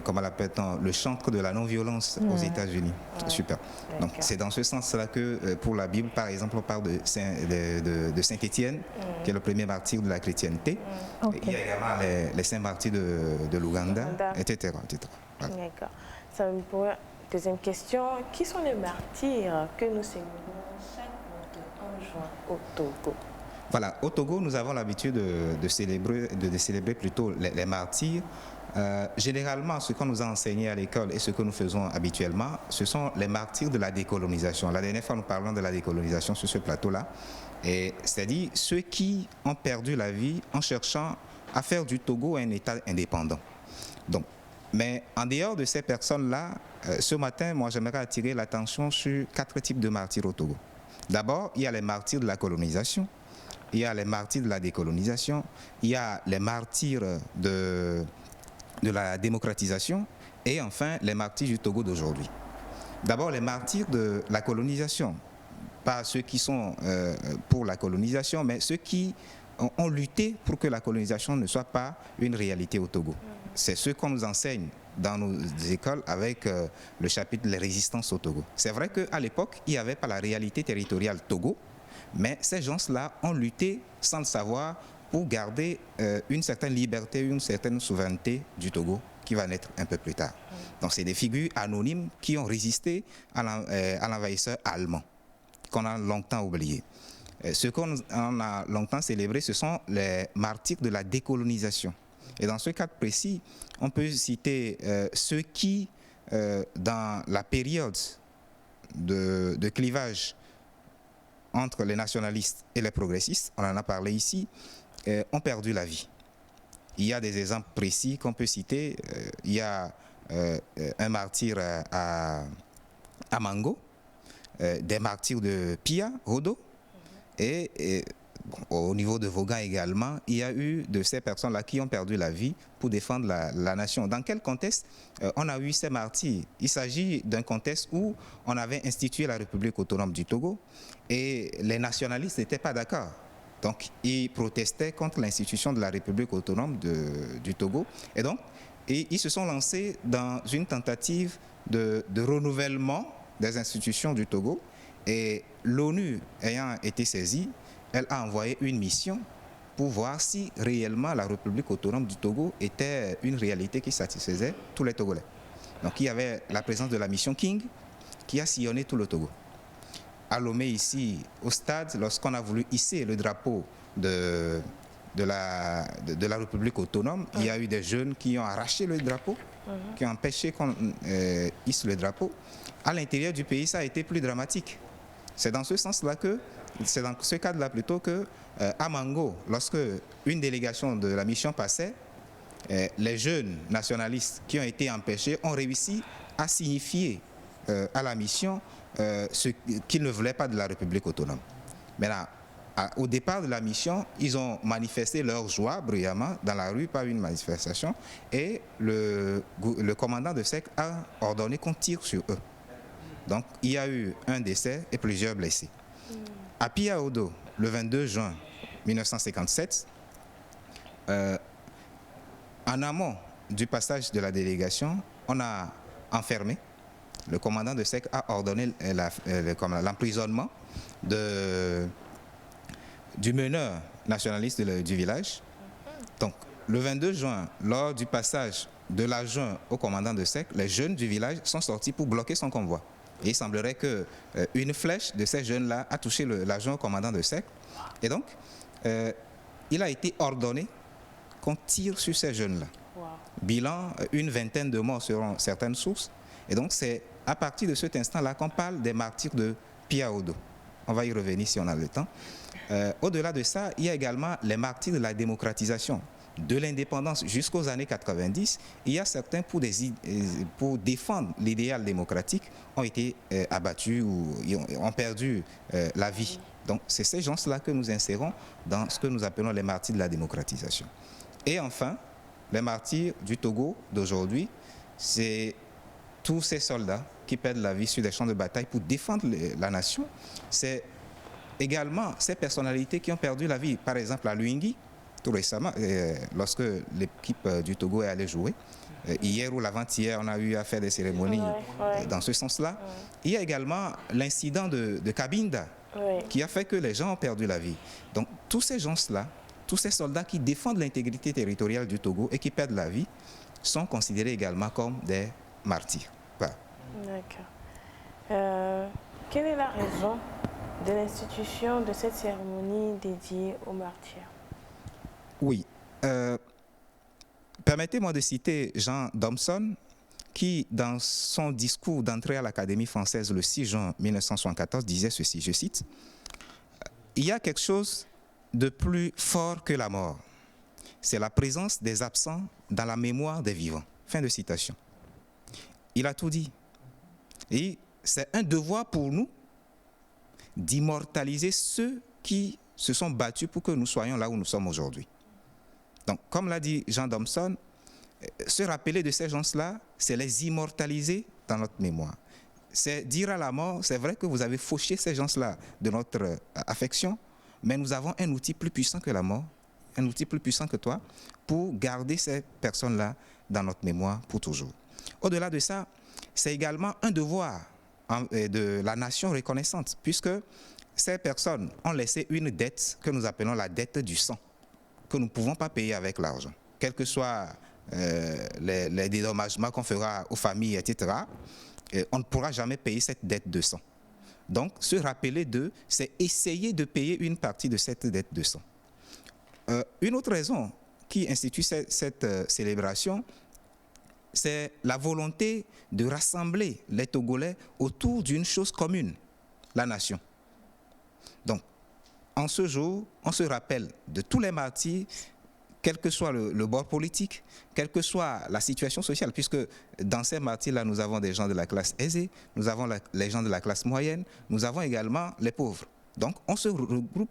J: comment l'appelle-t-on, le chantre de la non-violence aux États-Unis. Super. Donc c'est dans ce sens-là que pour la Bible, par exemple, on parle de Saint Étienne, qui est le premier martyr de la chrétienté. Il y a également les saints martyrs de l'Ouganda, etc. Voilà.
D: D'accord. Ça me pose deuxième question. Qui sont les martyrs que nous célébrons chaque 21 juin au Togo?
J: Voilà, au Togo, nous avons l'habitude de célébrer plutôt les martyrs. Généralement, ce qu'on nous a enseigné à l'école et ce que nous faisons habituellement, ce sont les martyrs de la décolonisation. La dernière fois, nous parlons de la décolonisation sur ce plateau-là. C'est-à-dire ceux qui ont perdu la vie en cherchant à faire du Togo un État indépendant. Donc, mais en dehors de ces personnes-là, ce matin, moi, j'aimerais attirer l'attention sur 4 types de martyrs au Togo. D'abord, il y a les martyrs de la colonisation. Il y a les martyrs de la décolonisation, il y a les martyrs de la démocratisation et enfin les martyrs du Togo d'aujourd'hui. D'abord les martyrs de la colonisation, pas ceux qui sont pour la colonisation, mais ceux qui ont lutté pour que la colonisation ne soit pas une réalité au Togo. C'est ce qu'on nous enseigne dans nos écoles avec le chapitre Les résistances au Togo. C'est vrai qu'à l'époque, il n'y avait pas la réalité territoriale Togo, mais ces gens-là ont lutté sans le savoir pour garder une certaine liberté, une certaine souveraineté du Togo qui va naître un peu plus tard. Donc c'est des figures anonymes qui ont résisté à l'envahisseur allemand, qu'on a longtemps oublié. Ce qu'on a longtemps célébré, ce sont les martyrs de la décolonisation. Et dans ce cadre précis, on peut citer ceux qui, dans la période de clivage entre les nationalistes et les progressistes, on en a parlé ici, ont perdu la vie. Il y a des exemples précis qu'on peut citer. Il y a un martyr à Mango, des martyrs de Pia, Rodo, et au niveau de Vaughan également, il y a eu de ces personnes-là qui ont perdu la vie pour défendre la nation. Dans quel contexte on a eu ces martyrs? Il s'agit d'un contexte où on avait institué la République autonome du Togo et les nationalistes n'étaient pas d'accord. Donc, ils protestaient contre l'institution de la République autonome du Togo. Et donc, ils se sont lancés dans une tentative de renouvellement des institutions du Togo. Et l'ONU ayant été saisie, elle a envoyé une mission pour voir si réellement la République autonome du Togo était une réalité qui satisfaisait tous les Togolais. Donc il y avait la présence de la mission King qui a sillonné tout le Togo. À Lomé, ici, au stade, lorsqu'on a voulu hisser le drapeau de la République autonome, il y a eu des jeunes qui ont arraché le drapeau, qui ont empêché qu'on hisse le drapeau. À l'intérieur du pays, ça a été plus dramatique. C'est dans ce sens-là c'est dans ce cadre-là plutôt que à Mango, lorsque une délégation de la mission passait, les jeunes nationalistes qui ont été empêchés ont réussi à signifier à la mission ce qu'ils ne voulaient pas de la République autonome. Maintenant, au départ de la mission, ils ont manifesté leur joie bruyamment dans la rue par une manifestation et le commandant de SEC a ordonné qu'on tire sur eux. Donc, il y a eu un décès et plusieurs blessés. À Pia-Odo, le 22 juin 1957, en amont du passage de la délégation, on a enfermé. Le commandant de SEC a ordonné l'emprisonnement du meneur nationaliste du village. Donc, le 22 juin, lors du passage de l'adjoint au commandant de SEC, les jeunes du village sont sortis pour bloquer son convoi. Et il semblerait qu'une flèche de ces jeunes-là a touché l'adjoint au commandant de SEC. Et donc, il a été ordonné qu'on tire sur ces jeunes-là. Wow. Bilan, une vingtaine de morts selon certaines sources. Et donc, c'est à partir de cet instant-là qu'on parle des martyrs de Pia-Odo. On va y revenir si on a le temps. Au-delà de ça, il y a également les martyrs de la démocratisation. De l'indépendance jusqu'aux années 90, il y a certains pour défendre l'idéal démocratique ont été abattus ou ont perdu la vie. Donc c'est ces gens-là que nous insérons dans ce que nous appelons les martyrs de la démocratisation. Et enfin, les martyrs du Togo d'aujourd'hui, c'est tous ces soldats qui perdent la vie sur des champs de bataille pour défendre la nation. C'est également ces personnalités qui ont perdu la vie, par exemple à Luingui, tout récemment, lorsque l'équipe du Togo est allée jouer. Hier ou l'avant-hier, on a eu à faire des cérémonies dans ce sens-là. Il y a également l'incident de Cabinda qui a fait que les gens ont perdu la vie. Donc tous ces gens-là, tous ces soldats qui défendent l'intégrité territoriale du Togo et qui perdent la vie, sont considérés également comme des martyrs. Voilà.
D: D'accord. Quelle est la raison de l'institution de cette cérémonie dédiée aux martyrs?
J: Oui. Permettez-moi de citer Jean Domson, qui, dans son discours d'entrée à l'Académie française le 6 juin 1974, disait ceci, je cite, « Il y a quelque chose de plus fort que la mort. C'est la présence des absents dans la mémoire des vivants. » Fin de citation. Il a tout dit. Et c'est un devoir pour nous d'immortaliser ceux qui se sont battus pour que nous soyons là où nous sommes aujourd'hui. Donc, comme l'a dit Jean Domson, se rappeler de ces gens-là, c'est les immortaliser dans notre mémoire. C'est dire à la mort, c'est vrai que vous avez fauché ces gens-là de notre affection, mais nous avons un outil plus puissant que la mort, un outil plus puissant que toi, pour garder ces personnes-là dans notre mémoire pour toujours. Au-delà de ça, c'est également un devoir de la nation reconnaissante, puisque ces personnes ont laissé une dette que nous appelons la dette du sang, que nous ne pouvons pas payer avec l'argent. Quels que soient les dédommagements qu'on fera aux familles, etc., on ne pourra jamais payer cette dette de sang. Donc, se rappeler d'eux, c'est essayer de payer une partie de cette dette de sang. Une autre raison qui institue cette célébration, c'est la volonté de rassembler les Togolais autour d'une chose commune, la nation. Donc, en ce jour, on se rappelle de tous les martyrs, quel que soit le bord politique, quelle que soit la situation sociale, puisque dans ces martyrs-là, nous avons des gens de la classe aisée, nous avons les gens de la classe moyenne, nous avons également les pauvres. Donc, on se regroupe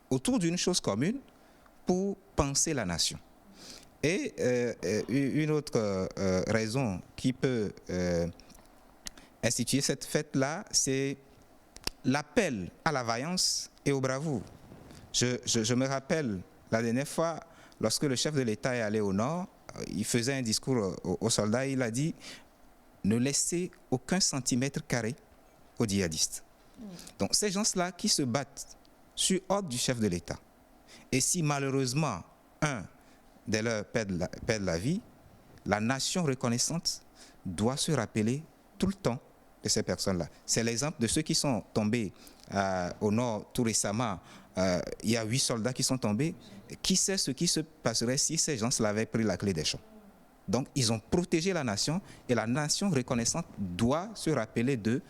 J: autour d'une chose commune pour penser la nation. Et une autre raison qui peut instituer cette fête-là, c'est l'appel à la vaillance et au bravoure. Je me rappelle la dernière fois, lorsque le chef de l'État est allé au nord, il faisait un discours aux soldats, il a dit « Ne laissez aucun centimètre carré aux djihadistes ». Donc ces gens-là qui se battent sur ordre du chef de l'État, et si malheureusement un de leurs perd la vie, la nation reconnaissante doit se rappeler tout le temps de ces personnes-là. C'est l'exemple de ceux qui sont tombés au nord tout récemment. Il y a 8 soldats qui sont tombés. Qui sait ce qui se passerait si ces gens-là avaient pris la clé des champs? Donc, ils ont protégé la nation et la nation reconnaissante doit se rappeler d'eux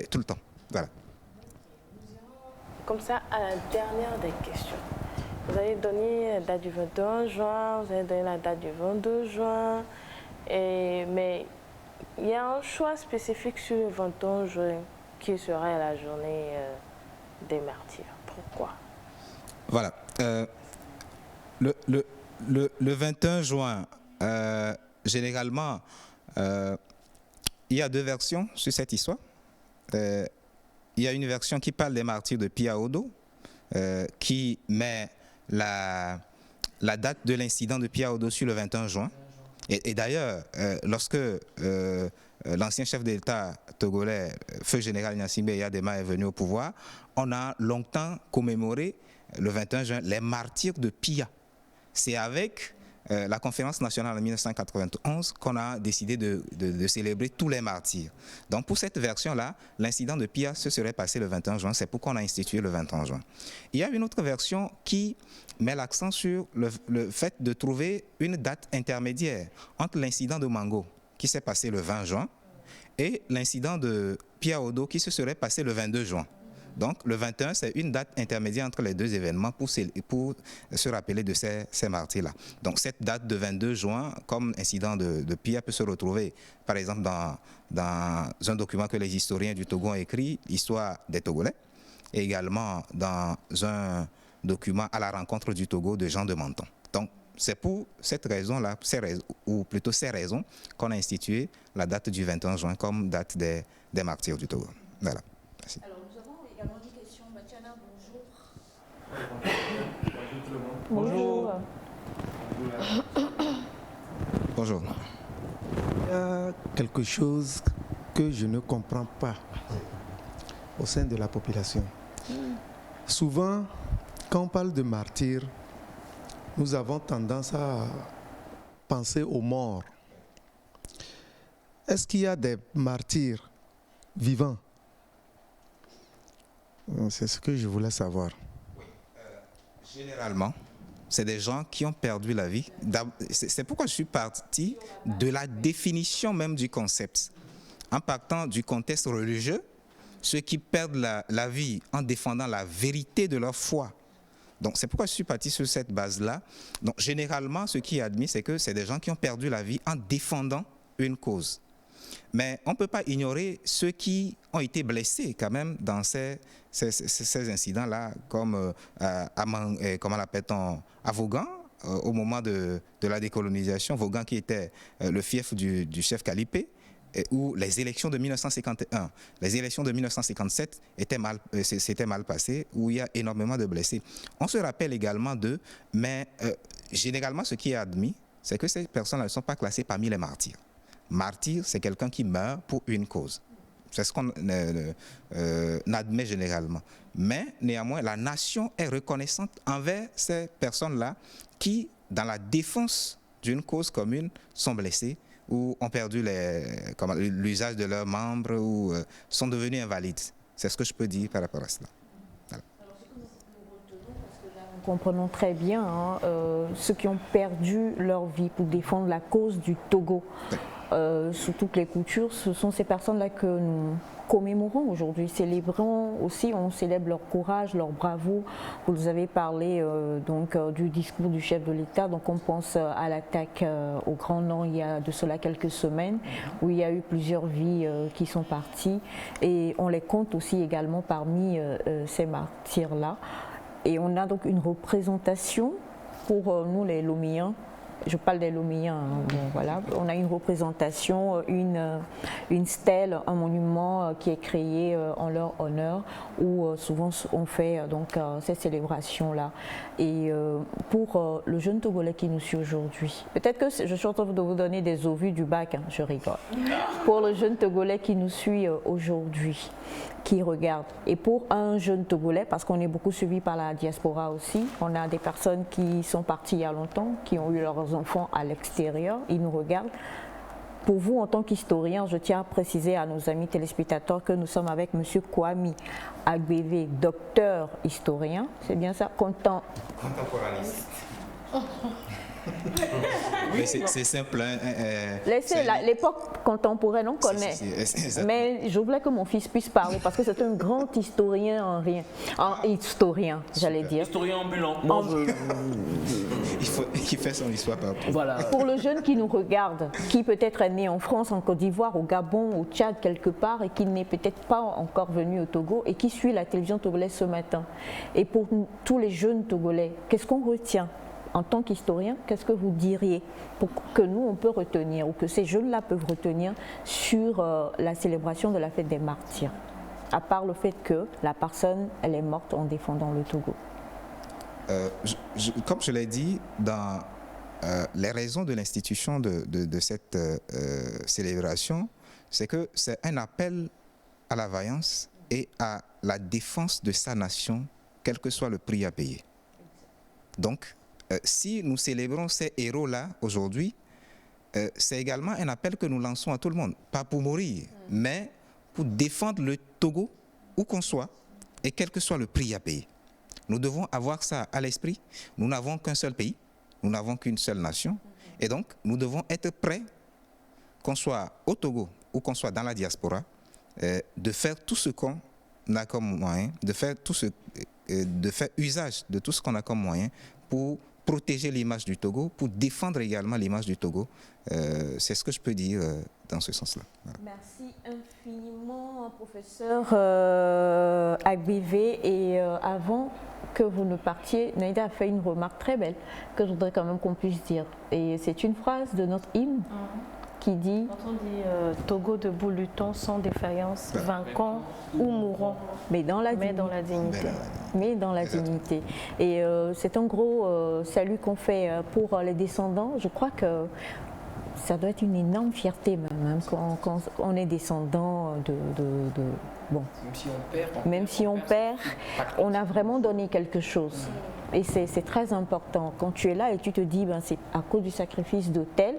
J: tout le temps. Voilà.
D: Comme ça, à la dernière des questions. Vous avez donné la date du 21 juin, vous avez donné la date du 22 juin, mais il y a un choix spécifique sur le 21 juin qui serait la journée des martyrs. Pourquoi?
J: Voilà. Le 21 juin, généralement, il y a 2 versions sur cette histoire. Il y a une version qui parle des martyrs de Pia Odo, qui met la date de l'incident de Pia Odo sur le 21 juin. Et d'ailleurs, lorsque l'ancien chef de l'État togolais, feu général Gnassingbé Eyadema, est venu au pouvoir, on a longtemps commémoré le 21 juin les martyrs de Pia. C'est avec la conférence nationale en 1991 qu'on a décidé de célébrer tous les martyrs. Donc pour cette version-là, l'incident de Pia se serait passé le 21 juin, c'est pourquoi on a institué le 21 juin. Il y a une autre version qui met l'accent sur le fait de trouver une date intermédiaire entre l'incident de Mango, qui s'est passé le 20 juin, et l'incident de Pia Odo, qui se serait passé le 22 juin. Donc le 21, c'est une date intermédiaire entre les 2 événements pour se rappeler de ces martyrs-là. Donc cette date de 22 juin, comme incident de Pia, peut se retrouver par exemple dans un document que les historiens du Togo ont écrit, Histoire des Togolais, et également dans un document à la rencontre du Togo de Jean de Menton. Donc c'est pour cette raison-là, ou plutôt ces raisons, qu'on a institué la date du 21 juin comme date des martyrs du Togo. Voilà. Merci.
A: Alors, nous avons également une question. Batiana,
B: Bonjour.
J: Bonjour.
K: Il y a quelque chose que je ne comprends pas au sein de la population. Souvent, quand on parle de martyrs, nous avons tendance à penser aux morts. Est-ce qu'il y a des martyrs vivants? C'est ce que je voulais savoir.
J: Généralement, c'est des gens qui ont perdu la vie. C'est pourquoi je suis parti de la définition même du concept. En partant du contexte religieux, ceux qui perdent la vie en défendant la vérité de leur foi. Donc c'est pourquoi je suis parti sur cette base-là. Donc généralement, ce qui est admis, c'est que c'est des gens qui ont perdu la vie en défendant une cause. Mais on ne peut pas ignorer ceux qui ont été blessés quand même dans ces incidents-là, comme comment l'appelle-t-on, à Vaughan, au moment de la décolonisation, Vaughan qui était le fief du chef Kalipé, où les élections de 1951, les élections de 1957 s'étaient mal passées, où il y a énormément de blessés. On se rappelle également d'eux, mais généralement ce qui est admis, c'est que ces personnes-là ne sont pas classées parmi les martyrs. martyr, c'est quelqu'un qui meurt pour une cause. C'est ce qu'on admet généralement. Mais néanmoins, la nation est reconnaissante envers ces personnes-là qui, dans la défense d'une cause commune, sont blessées ou ont perdu l'usage de leurs membres ou sont devenus invalides. C'est ce que je peux dire par rapport à cela. Voilà.
A: Nous comprenons très bien ceux qui ont perdu leur vie pour défendre la cause du Togo. Sous toutes les coutures, ce sont ces personnes-là que nous commémorons aujourd'hui, célébrons aussi, on célèbre leur courage, leur bravoure. Vous nous avez parlé du discours du chef de l'État, donc on pense à l'attaque au Grand Nord il y a de cela quelques semaines, où il y a eu plusieurs vies qui sont parties, et on les compte aussi également parmi ces martyrs-là. Et on a donc une représentation pour nous les Lomiens. Je parle des Lomiens, bon, voilà. On a une représentation, une stèle, un monument qui est créé en leur honneur, où souvent on fait ces célébrations-là. Et pour le jeune Togolais qui nous suit aujourd'hui, peut-être que je suis en train de vous donner des overvues du bac, hein, je rigole. Pour le jeune Togolais qui nous suit aujourd'hui, qui regarde, et pour un jeune Togolais, parce qu'on est beaucoup suivi par la diaspora aussi, on a des personnes qui sont parties il y a longtemps, qui ont eu leurs enfants à l'extérieur, ils nous regardent. Pour vous, en tant qu'historien, je tiens à préciser à nos amis téléspectateurs que nous sommes avec M. Kwame Agbeve, docteur historien, c'est bien ça,
J: contemporaniste. Oui, c'est simple.
A: L'époque contemporaine, on connaît. Mais je voulais que mon fils puisse parler parce que c'est un grand historien en rien. Historien, j'allais dire.
C: Historien ambulant.
J: Il fait son histoire partout.
C: Voilà.
A: Pour le jeune qui nous regarde, qui peut-être est né en France, en Côte d'Ivoire, au Gabon, au Tchad, quelque part, et qui n'est peut-être pas encore venu au Togo, et qui suit la télévision togolaise ce matin. Et pour tous les jeunes Togolais, qu'est-ce qu'on retient ? En tant qu'historien, qu'est-ce que vous diriez pour que nous, on peut retenir, ou que ces jeunes-là peuvent retenir sur la célébration de la fête des martyrs, à part le fait que la personne, elle est morte en défendant le Togo?
J: Comme je l'ai dit, dans les raisons de l'institution de cette célébration, c'est que c'est un appel à la vaillance et à la défense de sa nation, quel que soit le prix à payer. Donc, si nous célébrons ces héros-là aujourd'hui, c'est également un appel que nous lançons à tout le monde. Pas pour mourir, mais pour défendre le Togo, où qu'on soit, et quel que soit le prix à payer. Nous devons avoir ça à l'esprit. Nous n'avons qu'un seul pays, nous n'avons qu'une seule nation, et donc nous devons être prêts, qu'on soit au Togo ou qu'on soit dans la diaspora, de faire tout ce qu'on a comme moyen, de faire usage de tout ce qu'on a comme moyen pour protéger l'image du Togo, pour défendre également l'image du Togo. C'est ce que je peux dire dans ce sens-là. Voilà.
A: Merci infiniment, professeur Agbeve. Et avant que vous ne partiez, Naïda a fait une remarque très belle que je voudrais quand même qu'on puisse dire. Et c'est une phrase de notre hymne qui dit...
B: Quand on dit Togo debout, luttons sans défaillance, vainquons ou mourons,
A: mais dans la dignité. Mais dans la dignité. Et c'est un gros salut qu'on fait pour les descendants. Je crois que ça doit être une énorme fierté même quand on est descendant bon. Même si on perd, on a vraiment donné quelque chose. Et c'est très important. Quand tu es là et tu te dis, c'est à cause du sacrifice de tel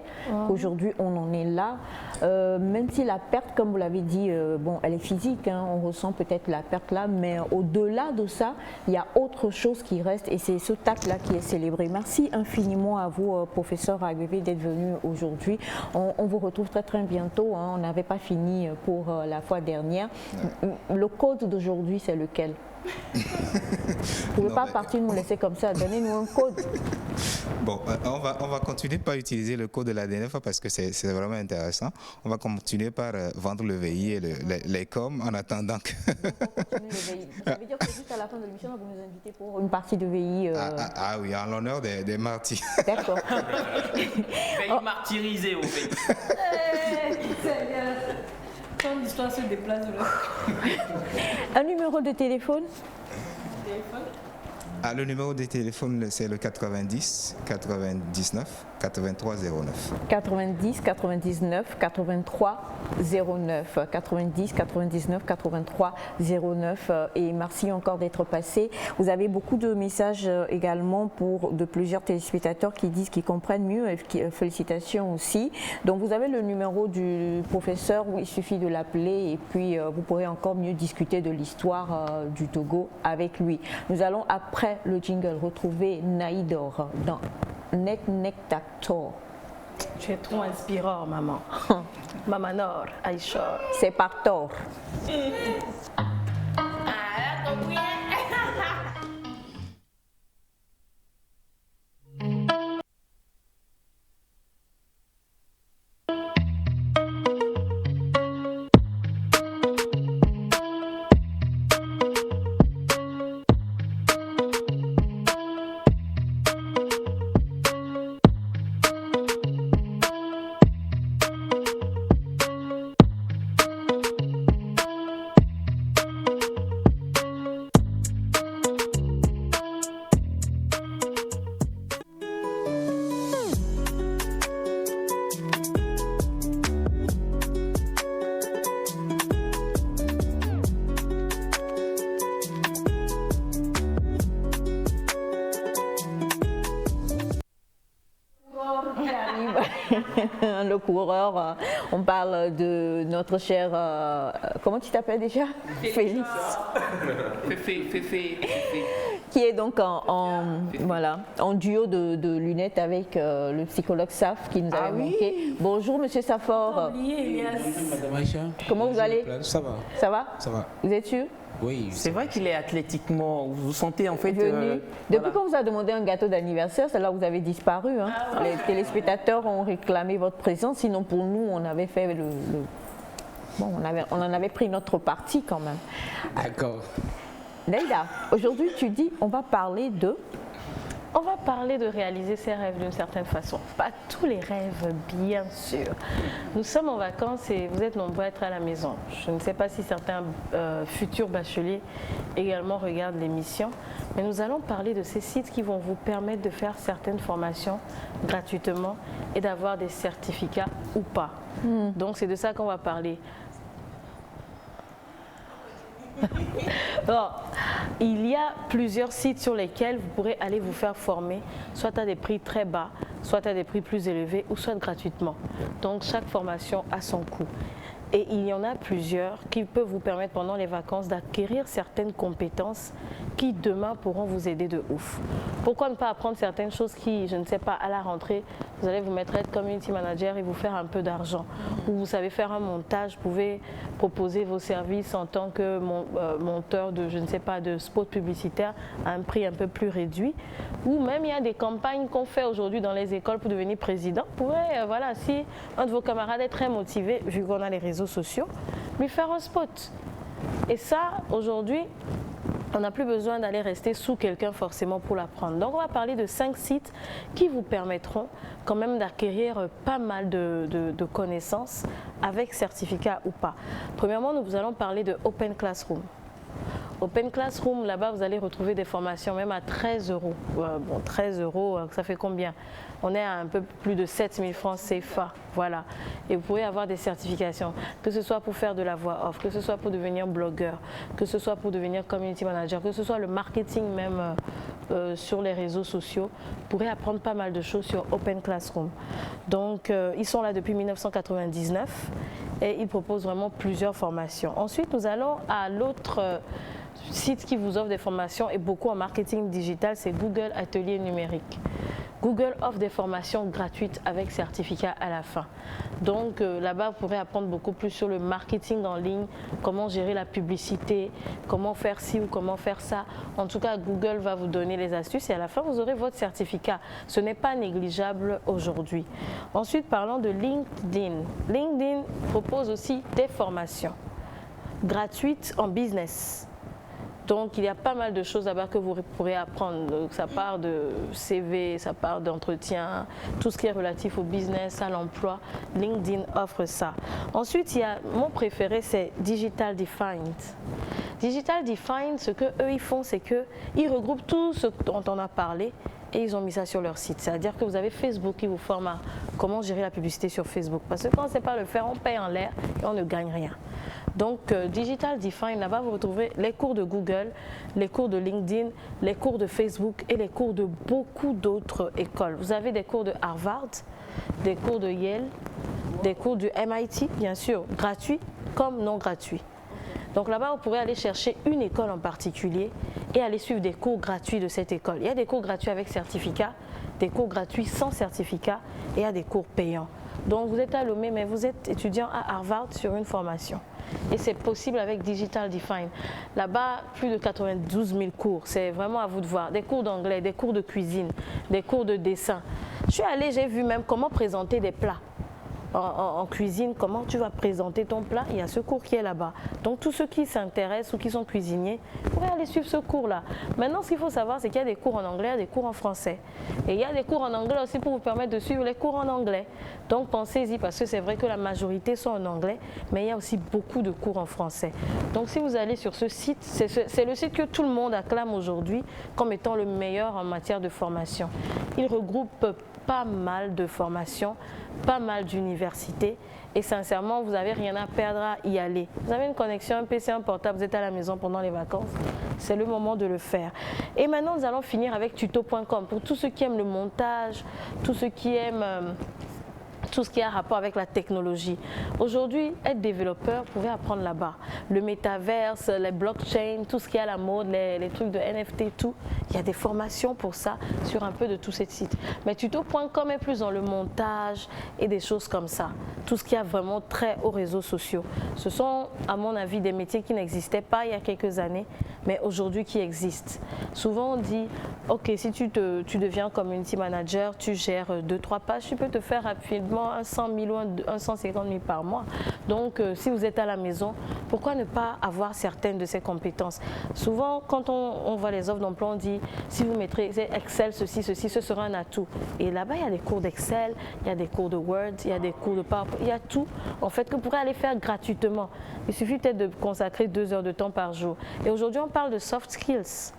A: qu'aujourd'hui on en est là. Même si la perte, comme vous l'avez dit, elle est physique, hein, on ressent peut-être la perte là, mais au-delà de ça, il y a autre chose qui reste et c'est ce tact-là qui est célébré. Merci infiniment à vous, professeur Agbeve, d'être venu aujourd'hui. On vous retrouve très très bientôt. Hein. On n'avait pas fini pour la fois dernière. Le code d'aujourd'hui, c'est lequel ? Vous ne pouvez pas partir nous laisser comme ça, donnez-nous un code.
J: Bon, on va continuer par utiliser le code de la dernière fois parce que c'est vraiment intéressant. On va continuer par vendre le VI et les coms en attendant que...
A: Ça veut dire que juste à la fin de l'émission, vous nous invitez pour une partie de VI.
J: Ah oui, en l'honneur des martyrs.
A: D'accord.
C: VI martyrisé au fait.
B: Quand l'histoire se déplace de
A: Un numéro de téléphone.
J: Le numéro de téléphone, c'est le 90 99 83 09.
A: 90 99 83 09. 90 99 83 09. Et merci encore d'être passé. Vous avez beaucoup de messages également de plusieurs téléspectateurs qui disent qu'ils comprennent mieux et félicitations aussi. Donc vous avez le numéro du professeur où il suffit de l'appeler et puis vous pourrez encore mieux discuter de l'histoire du Togo avec lui. Nous allons après le jingle retrouver Naïdor dans Nek Nek Tactor.
B: Tu es trop inspirant, maman. Maman Nord, Aïcha.
A: C'est par tort. Le coureur, on parle de notre cher, comment tu t'appelles déjà? Félix.
C: Féfé.
A: Qui est donc en duo de lunettes avec le psychologue Saf qui nous avait manqué. Bonjour Monsieur Safor.
L: Madame Aïcha.
A: Comment vous allez?
L: Ça va.
A: Ça va?
L: Ça va.
A: Vous êtes sûr?
L: Oui.
C: C'est vrai qu'il est athlétiquement, vous sentez en fait...
A: Depuis
C: voilà.
A: qu'on vous a demandé un gâteau d'anniversaire, c'est là où vous avez disparu. Hein. Les téléspectateurs ont réclamé votre présence, sinon pour nous, on avait fait Bon, on en avait pris notre parti quand même.
L: D'accord.
A: Leïla, aujourd'hui tu dis, on va parler de...
B: On va parler de réaliser ses rêves d'une certaine façon. Pas tous les rêves, bien sûr. Nous sommes en vacances et vous êtes nombreux à être à la maison. Je ne sais pas si certains futurs bacheliers également regardent l'émission, mais nous allons parler de ces sites qui vont vous permettre de faire certaines formations gratuitement et d'avoir des certificats ou pas. Donc c'est de ça qu'on va parler. Bon, il y a plusieurs sites sur lesquels vous pourrez aller vous faire former, soit à des prix très bas, soit à des prix plus élevés, ou soit gratuitement. Donc chaque formation a son coût. Et il y en a plusieurs qui peuvent vous permettre pendant les vacances d'acquérir certaines compétences qui demain pourront vous aider de ouf. Pourquoi ne pas apprendre certaines choses qui, je ne sais pas, à la rentrée, vous allez vous mettre à être community manager et vous faire un peu d'argent. Ou vous savez faire un montage, vous pouvez proposer vos services en tant que monteur de, je ne sais pas, de spot publicitaire à un prix un peu plus réduit. Ou même il y a des campagnes qu'on fait aujourd'hui dans les écoles pour devenir président. Vous pourrez, voilà, si un de vos camarades est très motivé, vu qu'on a les réseaux sociaux, lui faire un spot. Et ça, aujourd'hui, on n'a plus besoin d'aller rester sous quelqu'un forcément pour l'apprendre. Donc on va parler de 5 sites qui vous permettront quand même d'acquérir pas mal de connaissances avec certificat ou pas. Premièrement, nous allons parler de Open Classroom. Open Classroom, là-bas, vous allez retrouver des formations même à 13 euros. Bon, 13 euros, ça fait combien? On est à un peu plus de 7 000 francs CFA, voilà. Et vous pouvez avoir des certifications, que ce soit pour faire de la voix off, que ce soit pour devenir blogueur, que ce soit pour devenir community manager, que ce soit le marketing même sur les réseaux sociaux. Vous pourrez apprendre pas mal de choses sur Open Classroom. Donc, ils sont là depuis 1999 et ils proposent vraiment plusieurs formations. Ensuite, nous allons à l'autre site qui vous offre des formations et beaucoup en marketing digital, c'est Google Atelier Numérique. Google offre des formations gratuites avec certificat à la fin. Donc là-bas, vous pourrez apprendre beaucoup plus sur le marketing en ligne, comment gérer la publicité, comment faire ci ou comment faire ça. En tout cas, Google va vous donner les astuces et à la fin, vous aurez votre certificat. Ce n'est pas négligeable aujourd'hui. Ensuite, parlons de LinkedIn. LinkedIn propose aussi des formations gratuites en business. Donc, il y a pas mal de choses là-bas que vous pourrez apprendre. Donc, ça part de CV, ça part d'entretien, tout ce qui est relatif au business, à l'emploi. LinkedIn offre ça. Ensuite, il y a mon préféré, c'est Digital Defined. Digital Defined, ce qu'eux, ils font, c'est qu'ils regroupent tout ce dont on a parlé et ils ont mis ça sur leur site. C'est-à-dire que vous avez Facebook qui vous forme à comment gérer la publicité sur Facebook. Parce que quand on ne sait pas le faire, on paye en l'air et on ne gagne rien. Donc, Digital Define, là-bas, vous retrouvez les cours de Google, les cours de LinkedIn, les cours de Facebook et les cours de beaucoup d'autres écoles. Vous avez des cours de Harvard, des cours de Yale, des cours du MIT, bien sûr, gratuits comme non gratuits. Donc là-bas, vous pourrez aller chercher une école en particulier et aller suivre des cours gratuits de cette école. Il y a des cours gratuits avec certificat, des cours gratuits sans certificat et il y a des cours payants. Donc vous êtes à Lomé, mais vous êtes étudiant à Harvard sur une formation. Et c'est possible avec Digital Define. Là-bas, plus de 92 000 cours. C'est vraiment à vous de voir. Des cours d'anglais, des cours de cuisine, des cours de dessin. Je suis allée, j'ai vu même comment présenter des plats. En cuisine, comment tu vas présenter ton plat, il y a ce cours qui est là-bas. Donc tous ceux qui s'intéressent ou qui sont cuisiniers pourraient aller suivre ce cours-là. Maintenant, ce qu'il faut savoir, c'est qu'il y a des cours en anglais, il y a des cours en français. Et il y a des cours en anglais aussi pour vous permettre de suivre les cours en anglais. Donc pensez-y, parce que c'est vrai que la majorité sont en anglais, mais il y a aussi beaucoup de cours en français. Donc si vous allez sur ce site, c'est le site que tout le monde acclame aujourd'hui comme étant le meilleur en matière de formation. Il regroupe pas mal de formations, pas mal d'universités et sincèrement, vous n'avez rien à perdre à y aller. Vous avez une connexion, un PC, un portable, vous êtes à la maison pendant les vacances, c'est le moment de le faire. Et maintenant, nous allons finir avec tuto.com pour tous ceux qui aiment le montage, tous ceux qui aiment tout ce qui a rapport avec la technologie. Aujourd'hui, être développeur, vous pouvez apprendre là-bas. Le métaverse, les blockchains, tout ce qui est à la mode, les trucs de NFT, tout. Il y a des formations pour ça sur un peu de tous ces sites. Mais tuto.com est plus dans le montage et des choses comme ça. Tout ce qui a vraiment trait aux réseaux sociaux. Ce sont, à mon avis, des métiers qui n'existaient pas il y a quelques années, mais aujourd'hui qui existent. Souvent, on dit, OK, si tu deviens community manager, tu gères 2-3 pages, tu peux te faire rapidement 100 000 ou 150 000 par mois. Donc, si vous êtes à la maison, pourquoi ne pas avoir certaines de ces compétences? Souvent, quand on voit les offres d'emploi, on dit, si vous maîtrisez Excel, ceci, ce sera un atout. Et là-bas, il y a des cours d'Excel, il y a des cours de Word, il y a des cours de PowerPoint, il y a tout, en fait, que vous pourrez aller faire gratuitement. Il suffit peut-être de consacrer 2 heures de temps par jour. Et aujourd'hui, on parle de soft skills.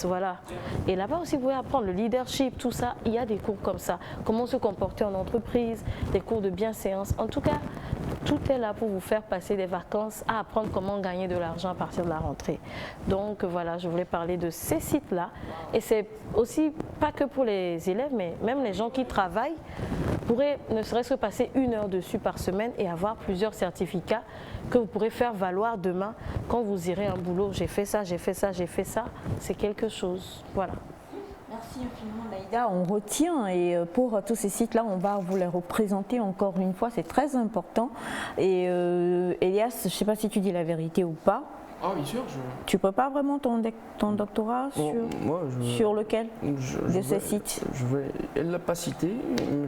B: Voilà. Et là-bas aussi, vous pouvez apprendre le leadership, tout ça. Il y a des cours comme ça. Comment se comporter en entreprise, des cours de bienséance. En tout cas, tout est là pour vous faire passer des vacances à apprendre comment gagner de l'argent à partir de la rentrée. Donc voilà, je voulais parler de ces sites-là. Et c'est aussi pas que pour les élèves, mais même les gens qui travaillent pourraient ne serait-ce que passer 1 heure dessus par semaine et avoir plusieurs certificats que vous pourrez faire valoir demain quand vous irez à un boulot. J'ai fait ça, j'ai fait ça, j'ai fait ça. C'est quelque chose. Voilà.
A: Merci infiniment Naïda, on retient et pour tous ces sites-là, on va vous les représenter encore une fois, c'est très important. Et Elias, je ne sais pas si tu dis la vérité ou pas.
M: Ah bien sûr.
A: Tu prépares vraiment ton doctorat sur lequel de ces sites?
M: Elle ne l'a pas cité,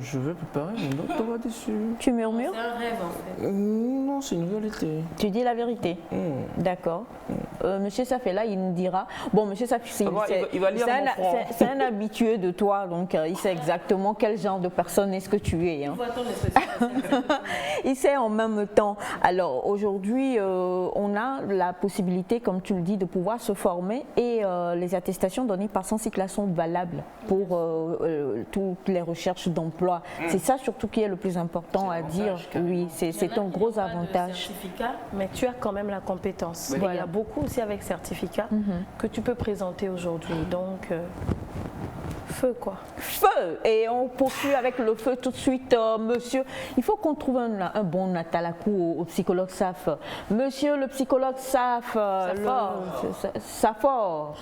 M: je vais préparer mon doctorat dessus.
A: Tu murmures?
B: C'est un rêve en fait.
M: Non, c'est une réalité.
A: Tu dis la vérité? D'accord. Monsieur Safela, il nous dira. Bon, Monsieur Safela, c'est un habitué de toi, donc il sait exactement quel genre de personne est-ce que tu es. Hein. Il sait en même temps. Alors aujourd'hui, on a la possibilité, comme tu le dis, de pouvoir se former et les attestations données par Sensic sont valables pour toutes les recherches d'emploi. C'est ça surtout qui est le plus important à dire. Oui, c'est un gros avantage.
B: Mais tu as quand même la compétence. Voilà. Il y a beaucoup aussi avec certificat que tu peux présenter aujourd'hui. Donc, feu quoi.
A: Feu. Et on poursuit avec le feu tout de suite, monsieur. Il faut qu'on trouve un bon Natalakou au psychologue SAF. Monsieur le psychologue SAF. Safor.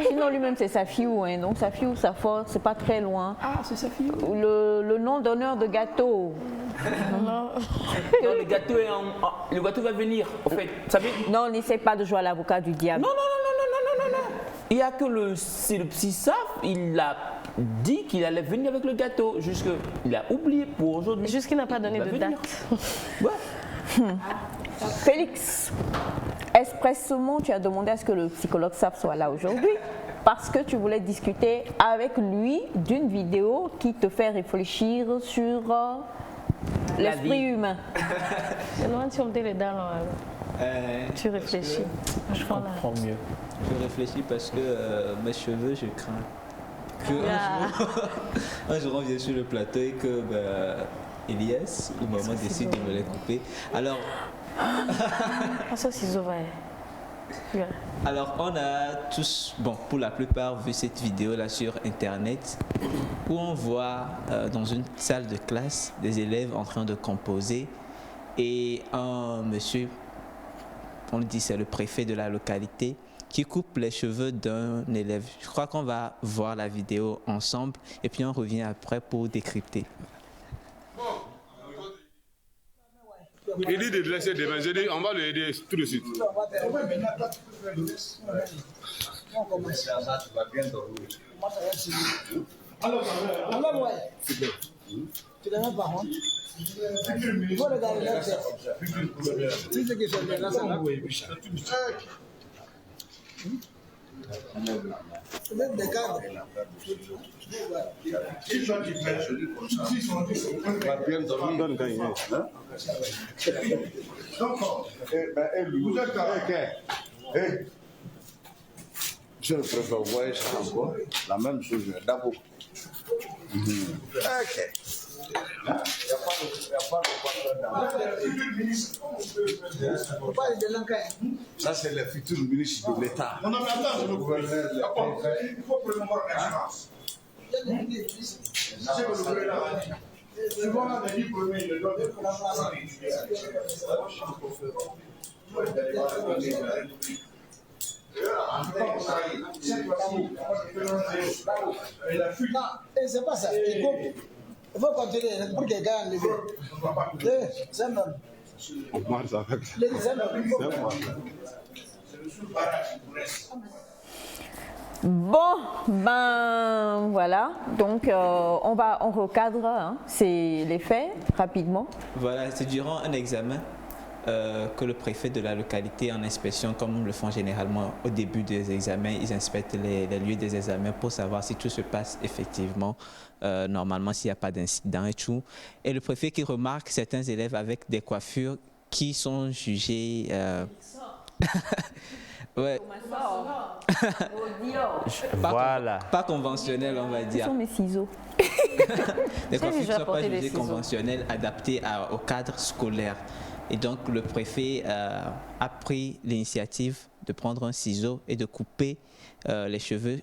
A: Sinon lui-même c'est Safiou. Hein. Donc Safiou, Safor, c'est pas très loin.
M: Ah, c'est Safiou.
A: Le nom d'honneur de gâteau.
C: Non, le gâteau le gâteau va venir. En fait,
A: non, n'essaie pas de jouer à l'avocat du diable.
C: Non. Il n'y a que le psy SAF, il a dit qu'il allait venir avec le gâteau. Il a oublié pour aujourd'hui.
B: Juste qu'il n'a pas donné de date.
A: Ouais. Félix, expressement, tu as demandé à ce que le psychologue Sab soit là aujourd'hui parce que tu voulais discuter avec lui d'une vidéo qui te fait réfléchir sur l'esprit humain.
B: C'est loin de tomber les dents. Tu réfléchis.
E: Je comprends mieux. Je réfléchis parce que mes cheveux, je crains que un jour on vient sur le plateau et que Elias ou maman décide de me les couper. Alors, alors on a tous, bon pour la plupart, vu cette vidéo là sur internet où on voit dans une salle de classe des élèves en train de composer et un monsieur, on le dit c'est le préfet de la localité, qui coupe les cheveux d'un élève. Je crois qu'on va voir la vidéo ensemble et puis on revient après pour décrypter.
N: Il dit de laisser des mains. J'ai dit, on va l'aider tout de suite.
O: On commence. Alors, tu n'as même pas honte. Il faut regarder la tête. Si c'est que c'est là, ça va. Vous êtes des cadres.
N: Si toi tu fais va bien dormir. Donc, vous êtes avec je ne préfère voir ça encore. La même chose d'abord. Ok. Ça, c'est le futur ministre de l'État. Non, mais attends, je il faut promouvoir l'excellence. Souvent, on a dit premier, le don de
O: et c'est pas ça. Il faut continuer pour que les gars enlèvent. C'est normal.
A: Bon, ben voilà, donc on recadre c'est les faits rapidement.
E: Voilà, c'est durant un examen que le préfet de la localité en inspection, comme le font généralement au début des examens, ils inspectent les lieux des examens pour savoir si tout se passe effectivement normalement, s'il n'y a pas d'incident et tout. Et le préfet qui remarque certains élèves avec des coiffures qui sont jugées... ouais. Pas conventionnel, on va dire.
A: Ce sont mes ciseaux.
E: Les coiffures ne sont pas jugées conventionnelles, adaptées au cadre scolaire. Et donc le préfet a pris l'initiative de prendre un ciseau et de couper les cheveux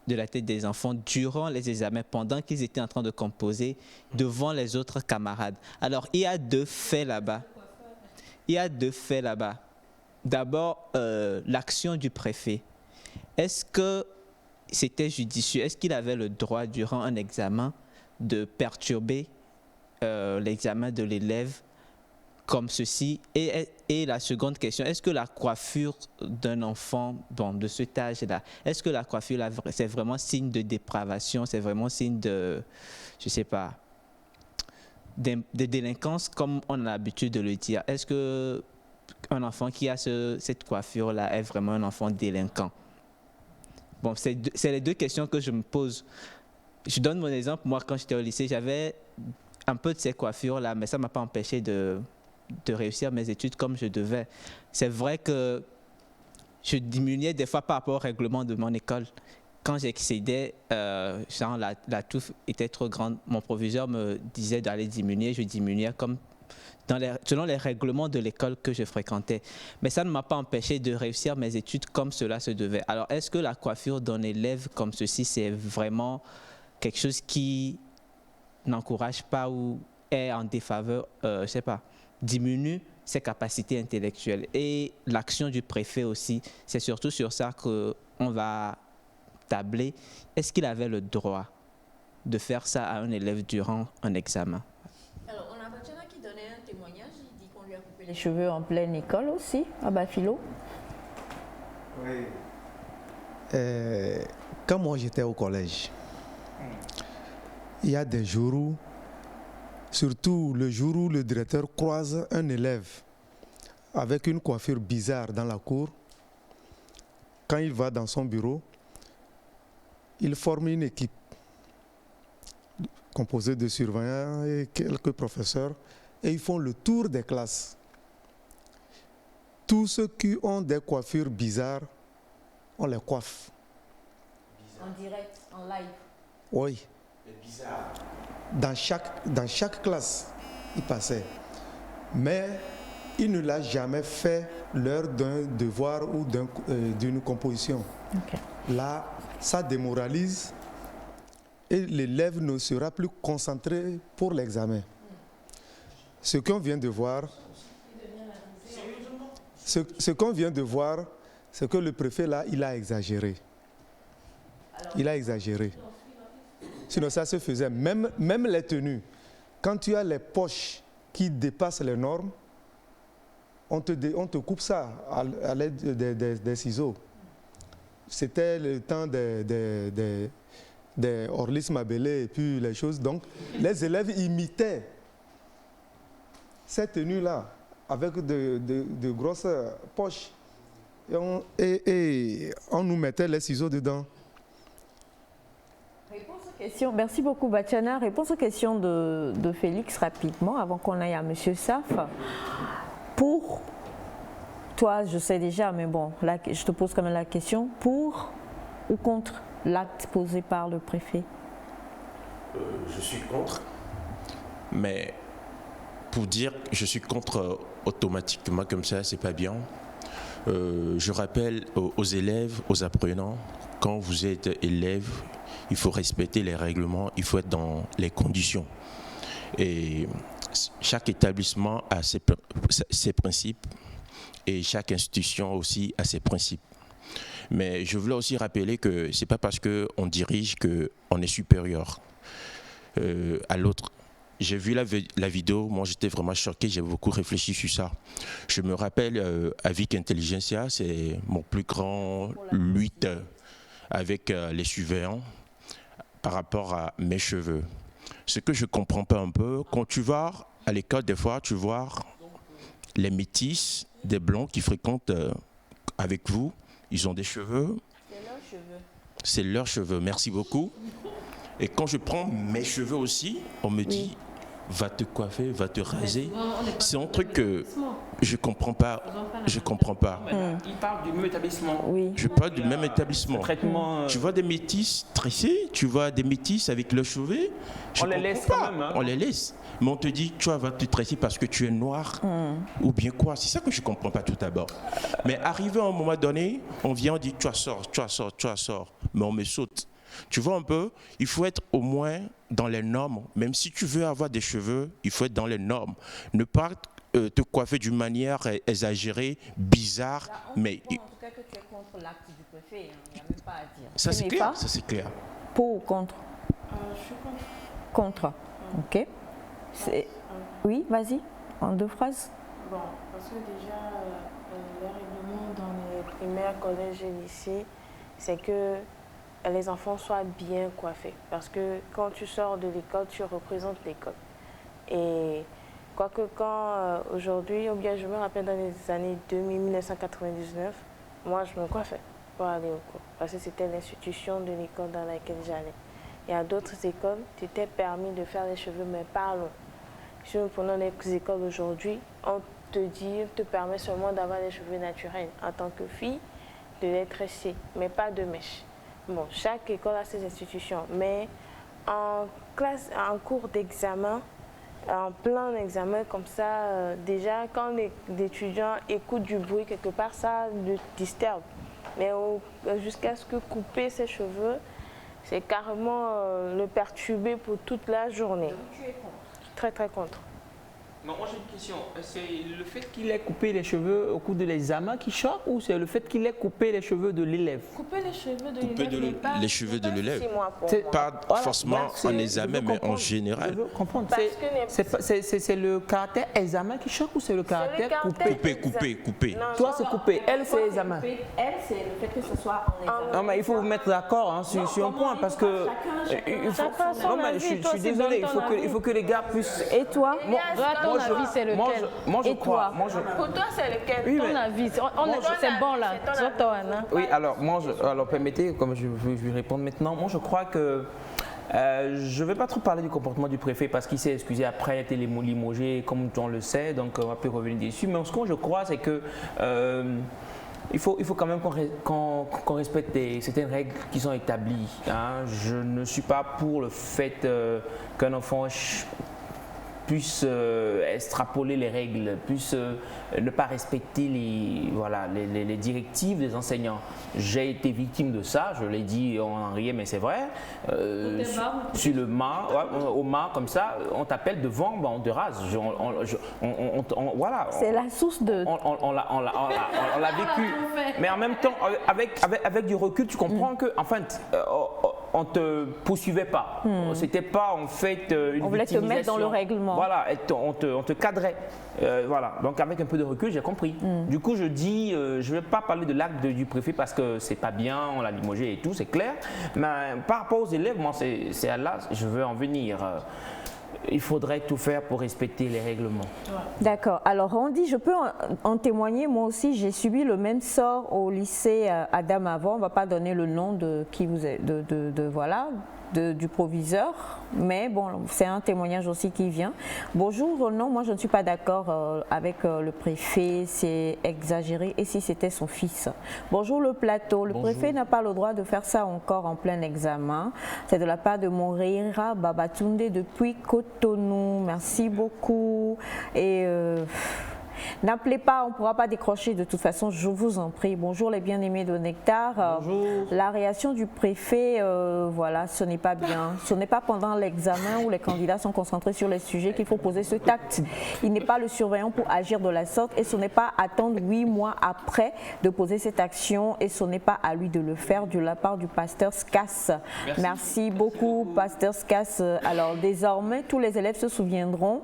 E: de la tête des enfants durant les examens, pendant qu'ils étaient en train de composer devant les autres camarades. Alors il y a deux faits là-bas. D'abord, l'action du préfet. Est-ce que c'était judicieux? Est-ce qu'il avait le droit, durant un examen, de perturber l'examen de l'élève comme ceci? Et la seconde question, est-ce que la coiffure d'un enfant de cet âge-là, est-ce que la coiffure, c'est vraiment signe de dépravation, c'est vraiment signe de, je ne sais pas, de délinquance, comme on a l'habitude de le dire? Est-ce que un enfant qui a cette coiffure-là est vraiment un enfant délinquant? Bon, c'est les deux questions que je me pose. Je donne mon exemple. Moi, quand j'étais au lycée, j'avais un peu de ces coiffures-là, mais ça ne m'a pas empêché de réussir mes études comme je devais. C'est vrai que je diminuais des fois par rapport au règlement de mon école. Quand j'excédais, genre la touffe était trop grande, mon proviseur me disait d'aller diminuer, je diminuais comme selon les règlements de l'école que je fréquentais. Mais ça ne m'a pas empêché de réussir mes études comme cela se devait. Alors, est-ce que la coiffure d'un élève comme ceci, c'est vraiment quelque chose qui n'encourage pas ou est en défaveur, je ne sais pas, diminue ses capacités intellectuelles? Et l'action du préfet aussi, c'est surtout sur ça qu'on va tabler. Est-ce qu'il avait le droit de faire ça à un élève durant un examen?
A: Alors, on a Bachana qui donnait un témoignage, il dit qu'on lui a coupé les cheveux en pleine école aussi, à Bafilo.
K: Oui. Quand moi j'étais au collège, il y a des jours où, surtout le jour où le directeur croise un élève avec une coiffure bizarre dans la cour. Quand il va dans son bureau, il forme une équipe composée de surveillants et quelques professeurs et ils font le tour des classes. Tous ceux qui ont des coiffures bizarres, on les coiffe.
A: En direct, en live.
K: Oui.
I: Bizarre.
K: Dans chaque classe, il passait. Mais il ne l'a jamais fait l'heure d'un devoir ou d'une composition.
A: Okay.
K: Là, ça démoralise et l'élève ne sera plus concentré pour l'examen. Ce qu'on vient de voir, c'est que le préfet là, il a exagéré. Il a exagéré. Sinon, ça se faisait. Même les tenues. Quand tu as les poches qui dépassent les normes, on te coupe ça à l'aide des ciseaux. C'était le temps des Orlis Mabélé et puis les choses. Donc, les élèves imitaient cette tenue-là avec de grosses poches. Et on nous mettait les ciseaux dedans.
A: Merci beaucoup, Bachana. Réponse aux questions de Félix rapidement, avant qu'on aille à M. Saf. Pour toi, je sais déjà, mais bon, là, je te pose quand même la question. Pour ou contre l'acte posé par le préfet?
I: Je suis contre. Mais pour dire que je suis contre automatiquement comme ça, c'est pas bien. Je rappelle aux élèves, aux apprenants, quand vous êtes élève, il faut respecter les règlements, il faut être dans les conditions. Et chaque établissement a ses principes et chaque institution aussi a ses principes. Mais je voulais aussi rappeler que ce n'est pas parce qu'on dirige qu'on est supérieur à l'autre. J'ai vu la vidéo, moi j'étais vraiment choqué, j'ai beaucoup réfléchi sur ça. Je me rappelle avec Intelligentsia, c'est mon plus grand lutte avec les surveillants par rapport à mes cheveux. Ce que je ne comprends pas un peu, quand tu vas à l'école, des fois, tu vois les métis, des blancs qui fréquentent avec vous, ils ont des cheveux.
A: C'est leurs cheveux.
I: C'est leurs cheveux, merci beaucoup. Et quand je prends mes cheveux aussi, on me dit, va te coiffer, va te raser. C'est un truc que je comprends pas. Je comprends pas.
C: Il parle du même établissement.
A: Oui.
I: Je parle du même établissement.
C: Traitement,
I: Tu vois des métis tressés, tu vois des métis avec leurs cheveux.
C: On les laisse quand même. Hein.
I: On les laisse. Mais on te dit, tu vas te tresser parce que tu es noir ou bien quoi. C'est ça que je comprends pas tout d'abord. Mais arrivé à un moment donné, on vient, on dit, tu sors. Mais on me saute. Tu vois un peu, il faut être au moins dans les normes. Même si tu veux avoir des cheveux, il faut être dans les normes. Ne pas te coiffer d'une manière exagérée, bizarre.
A: Là,
I: mais
A: en tout cas que tu es contre l'acte du préfet, il n'y a même pas à dire.
I: Ça c'est clair, ça c'est clair.
A: Pour ou contre?
D: Je suis contre.
A: Contre. Ok. Oui, vas-y, en 2 phrases.
D: Bon, parce que déjà, le règlement dans les primaires, collèges et lycées, c'est que les enfants soient bien coiffés. Parce que quand tu sors de l'école, tu représentes l'école. Et quoique quand aujourd'hui, ou bien je me rappelle dans les années 1999, moi je me coiffais pour aller au cours. Parce que c'était l'institution de l'école dans laquelle j'allais. Et à d'autres écoles, tu t'es permis de faire les cheveux, mais pas long. Si nous prenons les écoles aujourd'hui, on te permet seulement d'avoir les cheveux naturels en tant que fille, de les tresser, mais pas de mèche. Bon, chaque école a ses institutions, mais en cours d'examen, en plein examen comme ça, déjà quand les étudiants écoutent du bruit quelque part, ça le disturbe. Mais jusqu'à ce que couper ses cheveux, c'est carrément le perturber pour toute la journée.
A: Tu es contre?
D: Très très contre.
C: Non, moi j'ai une question. C'est le fait qu'il ait coupé les cheveux au cours de l'examen qui choque ou c'est le fait qu'il ait coupé les cheveux de l'élève?
D: Couper les cheveux de
I: Couper
D: l'élève,
I: les cheveux de l'élève.
C: C'est
I: pas forcément en examen, mais en général.
C: Je veux comprendre. C'est le caractère examen qui choque ou c'est le caractère
I: coupé?
C: Toi c'est coupé, elle c'est examen.
A: Elle c'est le fait que ce soit en examen.
C: Non mais il faut vous mettre d'accord hein, sur un point parce que
A: chacun
C: non mais je suis désolé, il faut que les gars puissent.
A: Et toi?
B: Attends, ton avis, c'est lequel?
C: Moi, je
B: Et
C: crois.
B: toi?
C: Moi,
B: Pour toi, c'est lequel?
C: Oui,
B: Ton
C: mais-
B: avis, c'est bon là. C'est toi, Anna.
C: Oui, alors alors permettez, comme je vais répondre maintenant, moi je crois que je ne vais pas trop parler du comportement du préfet parce qu'il s'est excusé après, il a été limogé, comme on le sait, donc on va plus revenir dessus. Mais ce que je crois, c'est que il faut quand même qu'on respecte certaines règles qui sont établies. Hein. Je ne suis pas pour le fait qu'un enfant puisse extrapoler les règles, puisse ne pas respecter les directives des enseignants. J'ai été victime de ça, je l'ai dit, on en riait, mais c'est vrai. Sur le mât, au mât, comme ça, on t'appelle devant, on te rase. Voilà.
A: C'est la source de...
C: On l'a vécu. Mais en même temps, avec du recul, tu comprends que, enfin, on ne te poursuivait pas. C'était pas en fait une
A: On voulait te mettre dans le règlement.
C: Voilà, on te cadrait. Voilà, donc avec un peu de recul, j'ai compris. Du coup, je dis, je ne vais pas parler de l'acte du préfet parce que c'est pas bien, on l'a limogé et tout, c'est clair. Mais par rapport aux élèves, moi, c'est à là, je veux en venir. Il faudrait tout faire pour respecter les règlements.
A: D'accord. Alors, Randy, je peux en témoigner. Moi aussi, j'ai subi le même sort au lycée Adam avant. On ne va pas donner le nom de qui vous est, du proviseur, mais bon, c'est un témoignage aussi qui vient. Bonjour, non, moi je ne suis pas d'accord avec le préfet, c'est exagéré, et si c'était son fils? Bonjour le plateau, le préfet n'a pas le droit de faire ça encore en plein examen. C'est de la part de Moreira Babatunde depuis Cotonou, merci beaucoup. Et n'appelez pas, on ne pourra pas décrocher de toute façon, je vous en prie. Bonjour les bien-aimés de Nectar.
C: Bonjour.
A: La réaction du préfet, voilà, ce n'est pas bien. Ce n'est pas pendant l'examen où les candidats sont concentrés sur les sujets qu'il faut poser ce acte. Il n'est pas le surveillant pour agir de la sorte et ce n'est pas attendre 8 mois après de poser cette action et ce n'est pas à lui de le faire de la part du pasteur Scass. Merci beaucoup, pasteur Scass. Alors désormais, tous les élèves se souviendront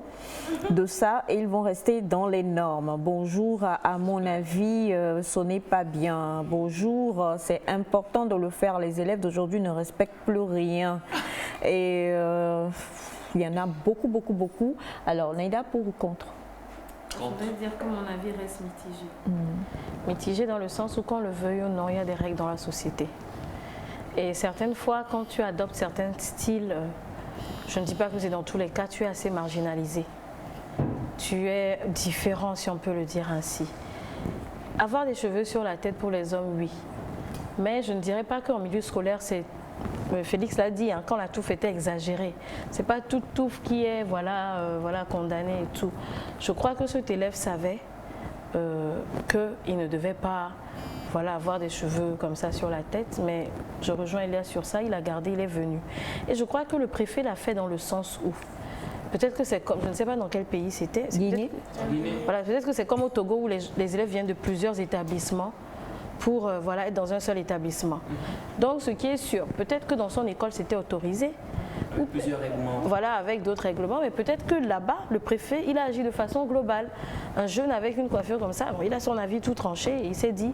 A: de ça et ils vont rester dans les normes. Bonjour, à mon avis, ce n'est pas bien. Bonjour, c'est important de le faire. Les élèves d'aujourd'hui ne respectent plus rien. Et il y en a beaucoup. Alors, Neida, pour ou contre?
B: Je voudrais dire que mon avis reste mitigé. Mitigé dans le sens où, qu'on le veuille ou non, il y a des règles dans la société. Et certaines fois, quand tu adoptes certains styles, je ne dis pas que c'est dans tous les cas, tu es assez marginalisé. Tu es différent, si on peut le dire ainsi. Avoir des cheveux sur la tête pour les hommes, oui. Mais je ne dirais pas qu'en milieu scolaire, c'est... Félix l'a dit, hein, quand la touffe était exagérée. Ce n'est pas toute touffe qui est condamnée et tout. Je crois que cet élève savait qu'il ne devait pas avoir des cheveux comme ça sur la tête, mais je rejoins Elia sur ça, il a gardé, il est venu. Et je crois que le préfet l'a fait dans le sens où... Peut-être que c'est comme, je ne sais pas dans quel pays c'était.
A: Guinée.
B: Voilà, peut-être que c'est comme au Togo où les élèves viennent de plusieurs établissements pour être dans un seul établissement. Donc ce qui est sûr, peut-être que dans son école c'était autorisé.
C: Avec plusieurs règlements.
B: Voilà, avec d'autres règlements, mais peut-être que là-bas, le préfet, il a agi de façon globale. Un jeune avec une coiffure comme ça, bon, il a son avis tout tranché et il s'est dit,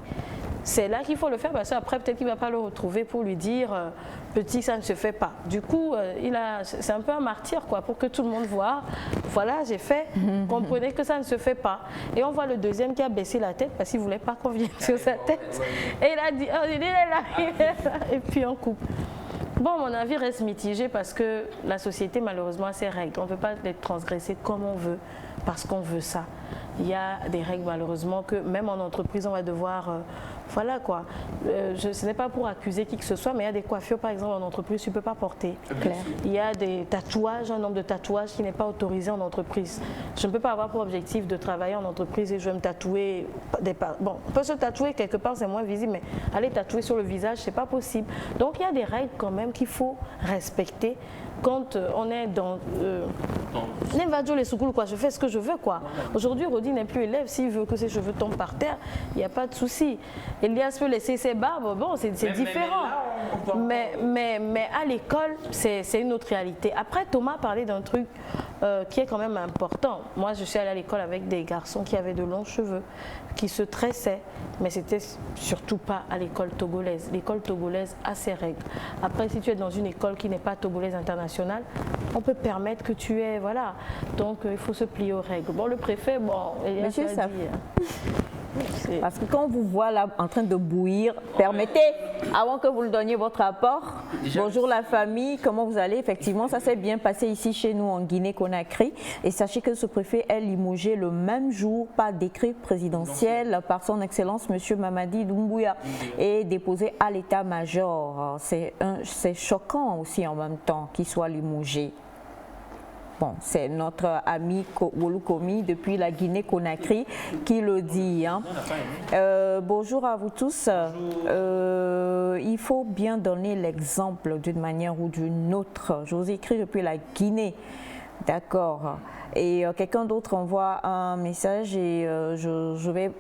B: c'est là qu'il faut le faire parce qu'après peut-être qu'il ne va pas le retrouver pour lui dire petit, ça ne se fait pas. Du coup, c'est un peu un martyr quoi, pour que tout le monde voit. Voilà, j'ai fait, comprenez que ça ne se fait pas. Et on voit le deuxième qui a baissé la tête parce qu'il ne voulait pas qu'on vienne sur sa tête. Et il a dit, oh, il est là, et puis on coupe. Bon, mon avis reste mitigé parce que la société malheureusement a ses règles. On ne peut pas les transgresser comme on veut parce qu'on veut ça. Il y a des règles malheureusement que même en entreprise on va devoir... voilà quoi. Ce n'est pas pour accuser qui que ce soit, mais il y a des coiffures par exemple en entreprise tu ne peux pas porter. Claire. Il y a des tatouages, un nombre de tatouages qui n'est pas autorisé en entreprise. Je ne peux pas avoir pour objectif de travailler en entreprise et je vais me tatouer bon, on peut se tatouer quelque part, c'est moins visible, mais aller tatouer sur le visage, c'est pas possible. Donc il y a des règles quand même qu'il faut respecter. Quand on est dans... les soukoul, quoi, je fais ce que je veux, quoi. Aujourd'hui, Rodi n'est plus élève. S'il veut que ses cheveux tombent par terre, il n'y a pas de souci. Elias peut laisser ses barbes, bon, c'est différent. Mais à l'école, c'est une autre réalité. Après, Thomas parlait d'un truc qui est quand même important. Moi, je suis allée à l'école avec des garçons qui avaient de longs cheveux, qui se tressaient, mais c'était surtout pas à l'école togolaise. L'école togolaise a ses règles. Après, si tu es dans une école qui n'est pas togolaise internationale, on peut permettre que tu aies, voilà. Donc il faut se plier aux règles. Bon, le préfet, bon,
A: Monsieur, ça
B: dit.
A: Parce que quand on vous voit là en train de bouillir, permettez, avant que vous le donniez votre rapport, bonjour la famille, comment vous allez? Effectivement, ça s'est bien passé ici chez nous en Guinée-Conakry. Et sachez que ce préfet est limogé le même jour par décret présidentiel par son Excellence M. Mamadi Doumbouya et déposé à l'état-major. C'est choquant aussi en même temps qu'il soit limogé. Bon, c'est notre ami Wolu Komi depuis la Guinée-Conakry qui le dit. Hein. Bonjour à vous tous. Il faut bien donner l'exemple d'une manière ou d'une autre. Je vous écris depuis la Guinée. D'accord. Et quelqu'un d'autre envoie un message et je vais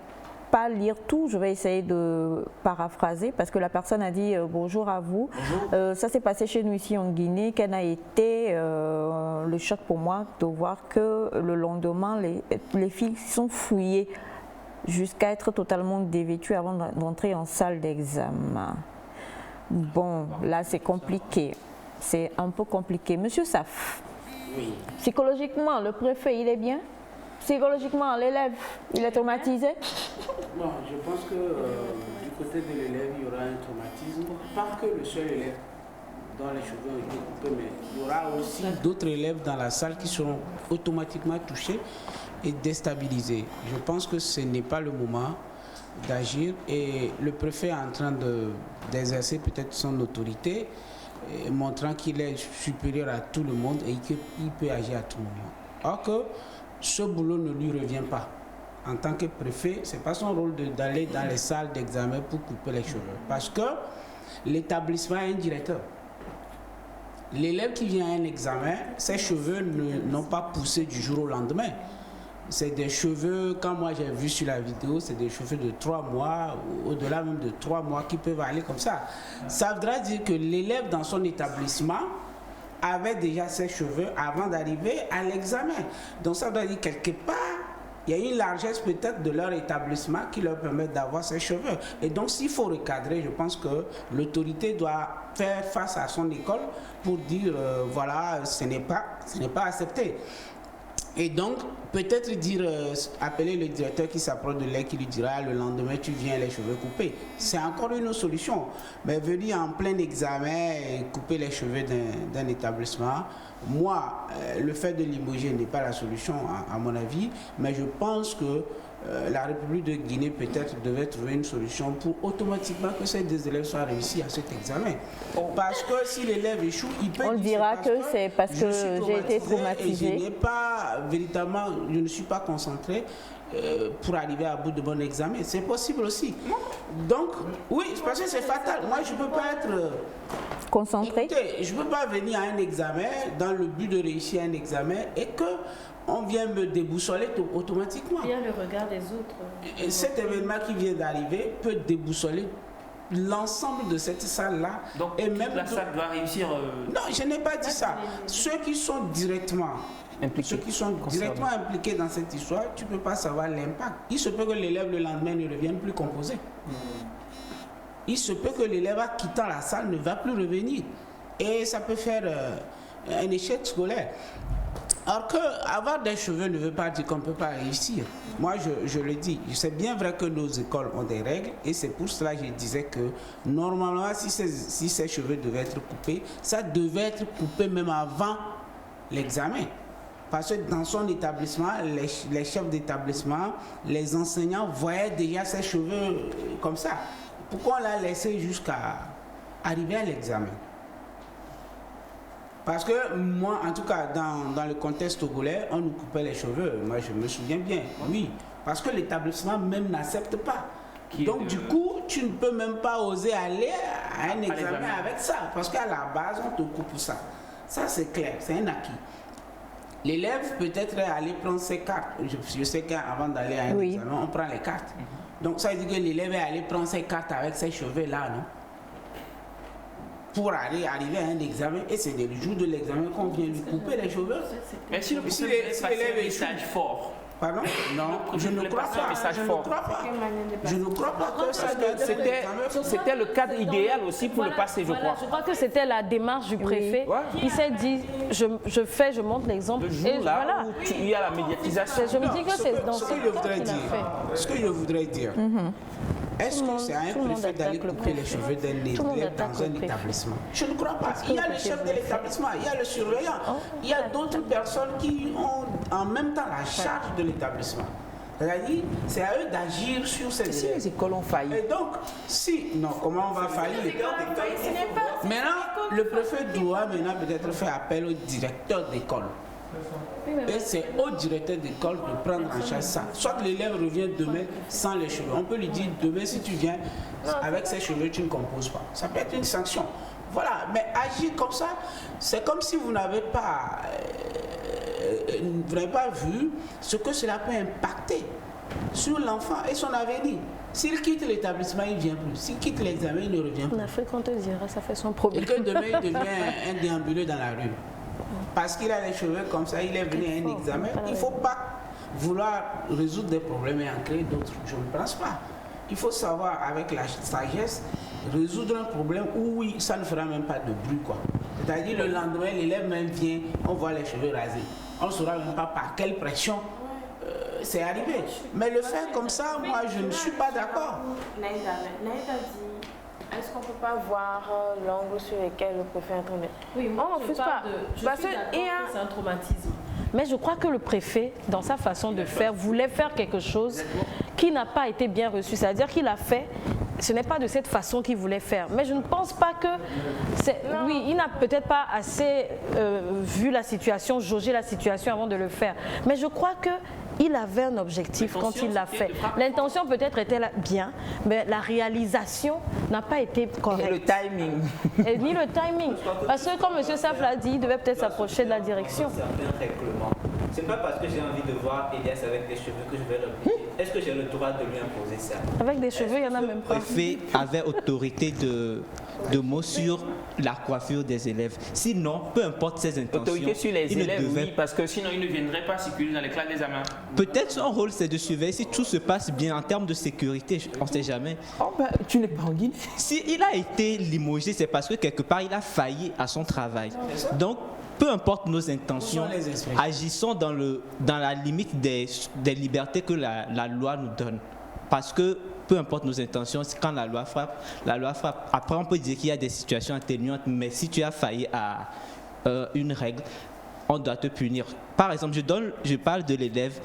A: pas lire tout, je vais essayer de paraphraser parce que la personne a dit bonjour à vous. Ça s'est passé chez nous ici en Guinée. Quel a été le choc pour moi de voir que le lendemain, les filles sont fouillées jusqu'à être totalement dévêtues avant d'entrer en salle d'examen. Bon, là c'est compliqué. C'est un peu compliqué. Monsieur Saf, oui. Psychologiquement, le préfet, il est bien? Psychologiquement, l'élève, il est traumatisé?
L: Bon, je pense que du côté de l'élève, il y aura un traumatisme. Pas que le seul élève dont les cheveux ont été coupés, mais il y aura aussi d'autres élèves dans la salle qui seront automatiquement touchés et déstabilisés. Je pense que ce n'est pas le moment d'agir et le préfet est en train d'exercer peut-être son autorité, montrant qu'il est supérieur à tout le monde et qu'il peut agir à tout moment. Or que ce boulot ne lui revient pas. En tant que préfet, ce n'est pas son rôle d'aller dans les salles d'examen pour couper les cheveux. Parce que l'établissement a un directeur. L'élève qui vient à un examen, ses cheveux n'ont pas poussé du jour au lendemain. C'est des cheveux, quand moi j'ai vu sur la vidéo, c'est des cheveux de 3 mois, au-delà même de 3 mois qui peuvent aller comme ça. Ça voudra dire que l'élève dans son établissement avait déjà ses cheveux avant d'arriver à l'examen. Donc ça doit dire quelque part, il y a une largesse peut-être de leur établissement qui leur permet d'avoir ses cheveux. Et donc s'il faut recadrer, je pense que l'autorité doit faire face à son école pour dire voilà, ce n'est pas accepté. Et donc, peut-être dire, appeler le directeur qui s'approche de l'élève qui lui dira le lendemain tu viens les cheveux coupés. C'est encore une autre solution. Mais venir en plein examen et couper les cheveux d'un établissement, moi, le fait de limoger n'est pas la solution à mon avis, mais je pense que la République de Guinée peut-être devait trouver une solution pour automatiquement que ces deux élèves soient réussis à cet examen. Parce que si l'élève échoue, il peut
A: on dira que c'est parce que j'ai été traumatisé.
L: Et je n'ai pas véritablement, je ne suis pas concentré pour arriver à bout de bon examen. C'est possible aussi. Donc, oui, parce que c'est fatal. Moi, je ne peux pas être
A: concentré.
L: Écoutez, je ne peux pas venir à un examen dans le but de réussir un examen et que on vient me déboussoler automatiquement.
B: Il y a le regard des autres.
L: Et cet événement qui vient d'arriver peut déboussoler l'ensemble de cette salle-là.
C: Donc, et même la salle doit réussir.
L: Non, je n'ai pas dit ça. Ceux qui sont directement impliqués dans cette histoire, tu ne peux pas savoir l'impact. Il se peut que l'élève le lendemain ne revienne plus composé. Il se peut que l'élève quittant la salle ne va plus revenir. Et ça peut faire un échec scolaire. Alors qu'avoir des cheveux ne veut pas dire qu'on ne peut pas réussir. Moi, je le dis, c'est bien vrai que nos écoles ont des règles et c'est pour cela que je disais que normalement, si ces cheveux devaient être coupés, ça devait être coupé même avant l'examen. Parce que dans son établissement, les chefs d'établissement, les enseignants voyaient déjà ses cheveux comme ça. Pourquoi on l'a laissé jusqu'à arriver à l'examen? Parce que moi, en tout cas, dans le contexte togolais, on nous coupait les cheveux. Moi, je me souviens bien, oui. Parce que l'établissement même n'accepte pas. Donc, du coup, tu ne peux même pas oser aller à un examen avec ça. Parce qu'à la base, on te coupe ça. Ça, c'est clair, c'est un acquis. L'élève peut-être est allé prendre ses cartes. Je sais qu'avant d'aller à un examen, on prend les cartes. Donc, ça veut dire que l'élève est allé prendre ses cartes avec ses cheveux là, non? Pour arriver à un examen, et c'est le jour de l'examen qu'on vient lui couper les cheveux.
C: Mais si le professeur passait un message fort,
L: Pardon? Non, je ne crois pas.
C: Message
L: Je ne
C: fort.
L: crois pas. Je ne crois pas que ça doit être
C: C'était le cadre idéal aussi pour le passer, je crois.
B: Je crois que c'était la démarche du préfet. Il s'est dit, je montre l'exemple.
C: Le jour là où il y a la médiatisation.
B: Je me dis que c'est dans
L: ce que je voudrais dire. Ce que je voudrais dire. Est-ce que c'est à un préfet d'aller couper les cheveux d'un élève dans un établissement? Je ne crois pas. Il y a le chef de l'établissement, il y a le surveillant, il y a d'autres personnes qui ont en même temps la charge de l'établissement. C'est-à-dire, c'est à eux d'agir sur ces élèves.
C: Si les écoles ont failli.
L: Et donc, comment on va faillir? Maintenant, le préfet doit maintenant peut-être faire appel au directeur d'école. Et c'est au directeur d'école de prendre en charge ça. Soit l'élève revient demain sans les cheveux. On peut lui dire, demain si tu viens avec ces cheveux, tu ne composes pas. Ça peut être une sanction. Voilà, mais agir comme ça, c'est comme si vous n'avez pas vu ce que cela peut impacter sur l'enfant et son avenir. S'il quitte l'établissement, il ne vient plus. S'il quitte l'examen, il ne revient plus.
B: En Afrique, on te dira, ça fait son problème.
L: Et que demain, il devient un déambulé dans la rue. Parce qu'il a les cheveux comme ça, il est venu à un examen. Il ne faut pas vouloir résoudre des problèmes et en créer d'autres. Je ne pense pas. Il faut savoir, avec la sagesse, résoudre un problème où oui, ça ne fera même pas de bruit, quoi. C'est-à-dire le lendemain, l'élève même vient, on voit les cheveux rasés. On ne saura même pas par quelle pression c'est arrivé. Mais le faire comme ça, moi, je ne suis pas d'accord.
D: Naïda dit, est-ce qu'on ne peut pas voir l'angle sur lequel le préfet est en train de...
B: Oui, moi,
D: on refuse pas.
B: Parce que c'est un traumatisme. Mais je crois que le préfet, dans sa façon de faire, voulait faire quelque chose qui n'a pas été bien reçu. C'est-à-dire qu'il a fait, ce n'est pas de cette façon qu'il voulait faire. Mais je ne pense pas que... Oui, il n'a peut-être pas assez vu la situation, jaugé la situation avant de le faire. Mais je crois qu'il avait un objectif quand il l'a fait. L'intention peut-être était bien, mais la réalisation n'a pas été correcte.
C: Et le timing.
B: Et ni le timing. Parce que comme M. Saf l'a dit, il devait peut-être s'approcher de la direction.
E: C'est pas parce que j'ai envie de voir Elias avec des cheveux que je vais l'obliger. Est-ce que j'ai le droit de lui imposer ça?
B: Avec des cheveux, il n'y en a même pas.
E: Le préfet avait autorité de mots sur la coiffure des élèves. Sinon, peu importe ses intentions.
C: Autorité sur les élèves,
E: devait...
C: oui, parce que sinon, il ne viendrait pas circuler dans les classes d'examen.
E: Peut-être son rôle, c'est de surveiller si tout se passe bien en termes de sécurité. On ne sait jamais.
C: Oh ben, tu n'es pas en Guinée.
E: S'il a été limogé, c'est parce que quelque part, il a failli à son travail. Donc, peu importe nos intentions, agissons dans la limite des libertés que la loi nous donne. Parce que peu importe nos intentions, quand la loi frappe, la loi frappe. Après, on peut dire qu'il y a des situations atténuantes, mais si tu as failli à une règle, on doit te punir. Par exemple, je parle de l'élève.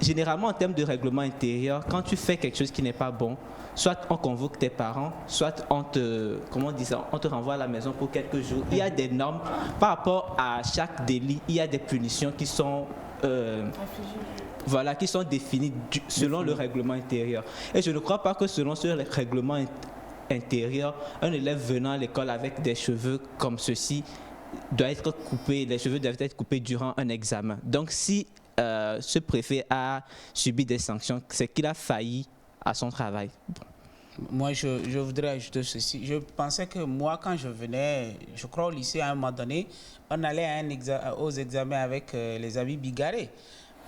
E: Généralement, en termes de règlement intérieur, quand tu fais quelque chose qui n'est pas bon, soit on convoque tes parents, soit on te renvoie à la maison pour quelques jours. Il y a des normes par rapport à chaque délit. Il y a des punitions qui sont qui sont définies selon le règlement intérieur. Et je ne crois pas que selon ce règlement intérieur, un élève venant à l'école avec des cheveux comme ceci doit être coupé. Les cheveux doivent être coupés durant un examen. Donc si ce préfet a subi des sanctions, c'est qu'il a failli à son travail.
L: Moi, je voudrais ajouter ceci. Je pensais que moi, quand je venais, je crois au lycée, à un moment donné, on allait aux examens avec les habits bigarrés.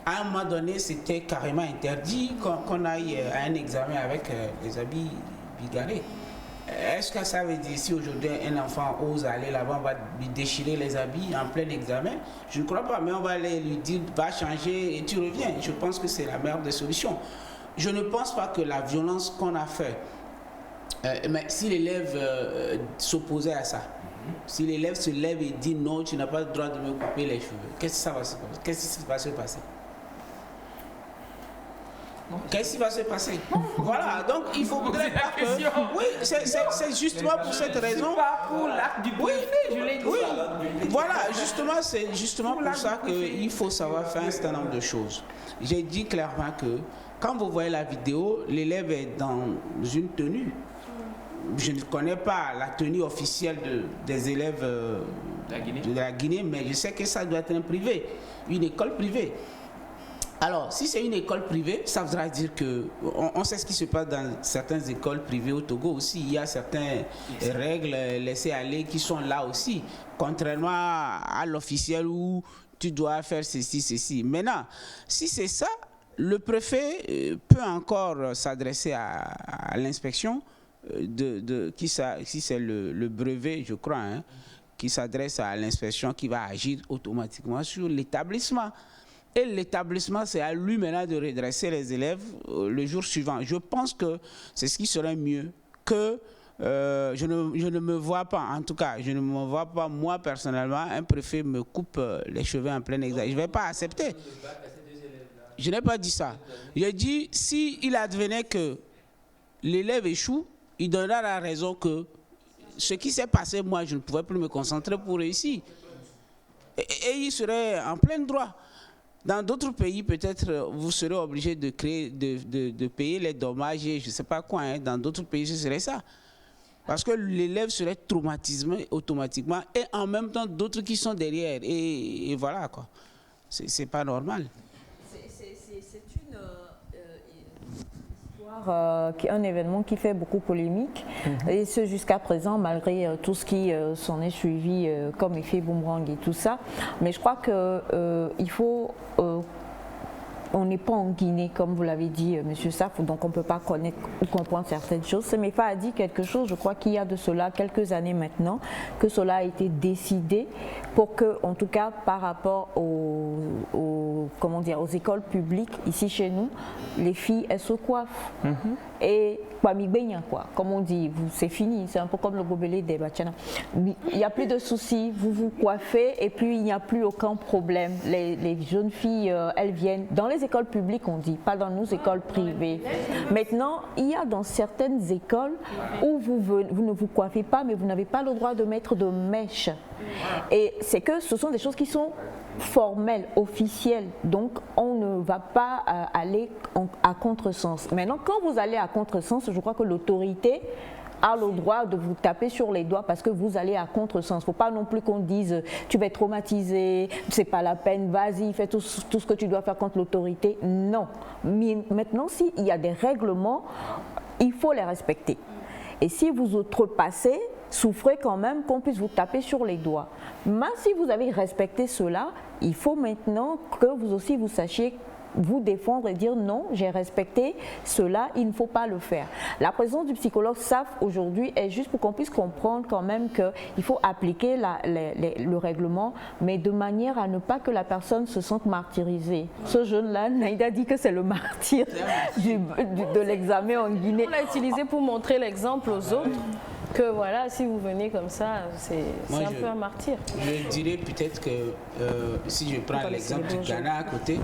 L: À un moment donné, c'était carrément interdit qu'on aille à un examen avec les habits bigarrés. Est-ce que ça veut dire si aujourd'hui un enfant ose aller là-bas, on va lui déchirer les habits en plein examen? Je ne crois pas, mais on va aller lui dire va changer et tu reviens. Je pense que c'est la meilleure des solutions. Je ne pense pas que la violence qu'on a fait, mais si l'élève s'opposait à ça, si l'élève se lève et dit non, tu n'as pas le droit de me couper les cheveux, qu'est-ce qui va se passer? Qu'est-ce qui va se passer? Voilà, donc il ne faudrait pas que... Oui, c'est justement pour cette raison...
C: pas pour l'acte du préfet, je l'ai dit.
L: Oui, voilà, justement, c'est justement pour ça qu'il faut savoir faire un certain nombre de choses. J'ai dit clairement que quand vous voyez la vidéo, l'élève est dans une tenue. Je ne connais pas la tenue officielle des élèves de la Guinée, mais je sais que ça doit être un privé, une école privée. Alors, si c'est une école privée, ça voudra dire qu'on sait ce qui se passe dans certaines écoles privées au Togo aussi. Il y a certaines règles laissées aller qui sont là aussi. Contrairement à l'officiel où tu dois faire ceci, ceci. Maintenant, si c'est ça, le préfet peut encore s'adresser à l'inspection, si c'est le brevet, je crois, hein, qui s'adresse à l'inspection qui va agir automatiquement sur l'établissement. Et l'établissement, c'est à lui maintenant de redresser les élèves le jour suivant. Je pense que c'est ce qui serait mieux que je ne me vois pas, en tout cas, je ne me vois pas, moi personnellement, un préfet me coupe les cheveux en plein examen. Je ne vais pas accepter. Je n'ai pas dit ça. J'ai dit, s'il advenait que l'élève échoue, il donnera la raison que ce qui s'est passé, moi, je ne pouvais plus me concentrer pour réussir. Et il serait en plein droit. Dans d'autres pays, peut-être, vous serez obligé de payer les dommages et je ne sais pas quoi. Hein. Dans d'autres pays, ce serait ça. Parce que l'élève serait traumatisé automatiquement et en même temps, d'autres qui sont derrière. Et voilà, quoi. C'est pas normal.
A: Un événement qui fait beaucoup polémique et ce jusqu'à présent malgré tout ce qui s'en est suivi comme effet boomerang et tout ça, mais je crois que il faut on n'est pas en Guinée, comme vous l'avez dit, Monsieur Saf, donc on ne peut pas connaître ou comprendre certaines choses. Semefa a dit quelque chose, je crois qu'il y a de cela quelques années maintenant, que cela a été décidé pour que, en tout cas, par rapport comment dire, aux écoles publiques, ici chez nous, les filles, elles se coiffent. Et quoi, comme on dit, c'est fini, c'est un peu comme le gobelet des Bachana. Il n'y a plus de soucis, vous vous coiffez et puis il n'y a plus aucun problème. Les jeunes filles, elles viennent dans les écoles publiques, on dit, pas dans nos écoles privées. Maintenant, il y a dans certaines écoles où vous ne vous coiffez pas, mais vous n'avez pas le droit de mettre de mèches. Et c'est que ce sont des choses qui sont formelles, officielles, donc on ne va pas aller à contresens. Maintenant, quand vous allez à contresens, je crois que l'autorité a le droit de vous taper sur les doigts parce que vous allez à contresens. Il ne faut pas non plus qu'on dise tu vas être traumatisé, c'est pas la peine, vas-y, fais tout ce que tu dois faire contre l'autorité. Non. Mais maintenant, s'il y a des règlements, il faut les respecter. Et si vous outrepassez, souffrez quand même qu'on puisse vous taper sur les doigts. Mais si vous avez respecté cela, il faut maintenant que vous aussi vous sachiez vous défendre et dire non, j'ai respecté cela, il ne faut pas le faire. La présence du psychologue SAF aujourd'hui est juste pour qu'on puisse comprendre quand même qu'il faut appliquer le règlement, mais de manière à ne pas que la personne se sente martyrisée. Ce jeune-là, Naïda dit que c'est le martyr de l'examen en Guinée.
B: On l'a utilisé pour montrer l'exemple aux autres. Que voilà, si vous venez comme ça, c'est un peu un martyr.
L: Je dirais peut-être que si je prends l'exemple du Ghana à côté,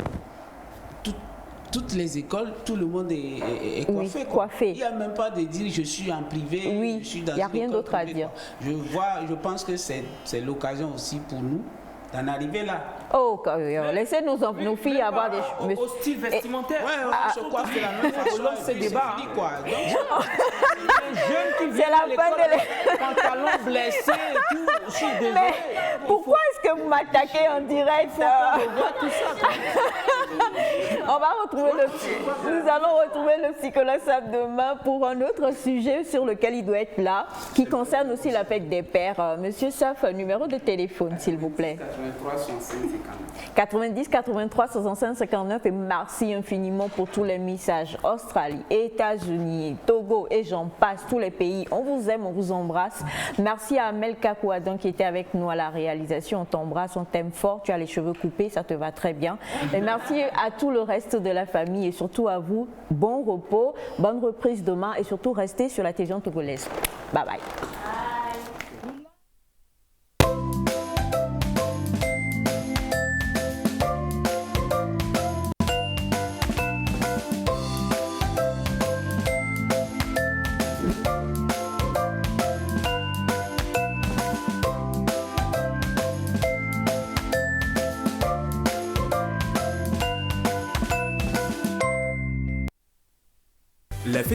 L: toutes les écoles, tout le monde est coiffé.
A: Oui, coiffé.
L: Il n'y a même pas de dire je suis en privé,
A: oui,
L: je suis dans
A: il n'y a rien d'autre à dire.
L: Je pense que c'est l'occasion aussi pour nous d'en arriver là.
A: Oh, laissez nos filles avoir des
C: cheveux. Au style vestimentaire.
L: On se coiffe de la même façon.
C: C'est débat.
L: Quoi.
C: Les jeunes qui viennent à l'école, pantalons blessés et tout, je suis désolé.
A: Mais pourquoi est-ce que vous m'attaquez en direct?
C: Tout ça.
A: Nous allons retrouver le psychologue SAF demain pour un autre sujet sur lequel il doit être là, qui concerne aussi la fête des pères. Monsieur SAF, numéro de téléphone, s'il vous plaît. 90 83 65 59 et merci infiniment pour tous les messages. Australie, États-Unis, Togo et j'en passe, tous les pays. On vous aime, on vous embrasse. Merci à Amel Kakouadan qui était avec nous à la réalisation. On t'embrasse, on t'aime fort. Tu as les cheveux coupés, ça te va très bien. Et merci à tout le reste de la famille et surtout à vous. Bon repos, bonne reprise demain et surtout restez sur la télévision togolaise. Bye bye.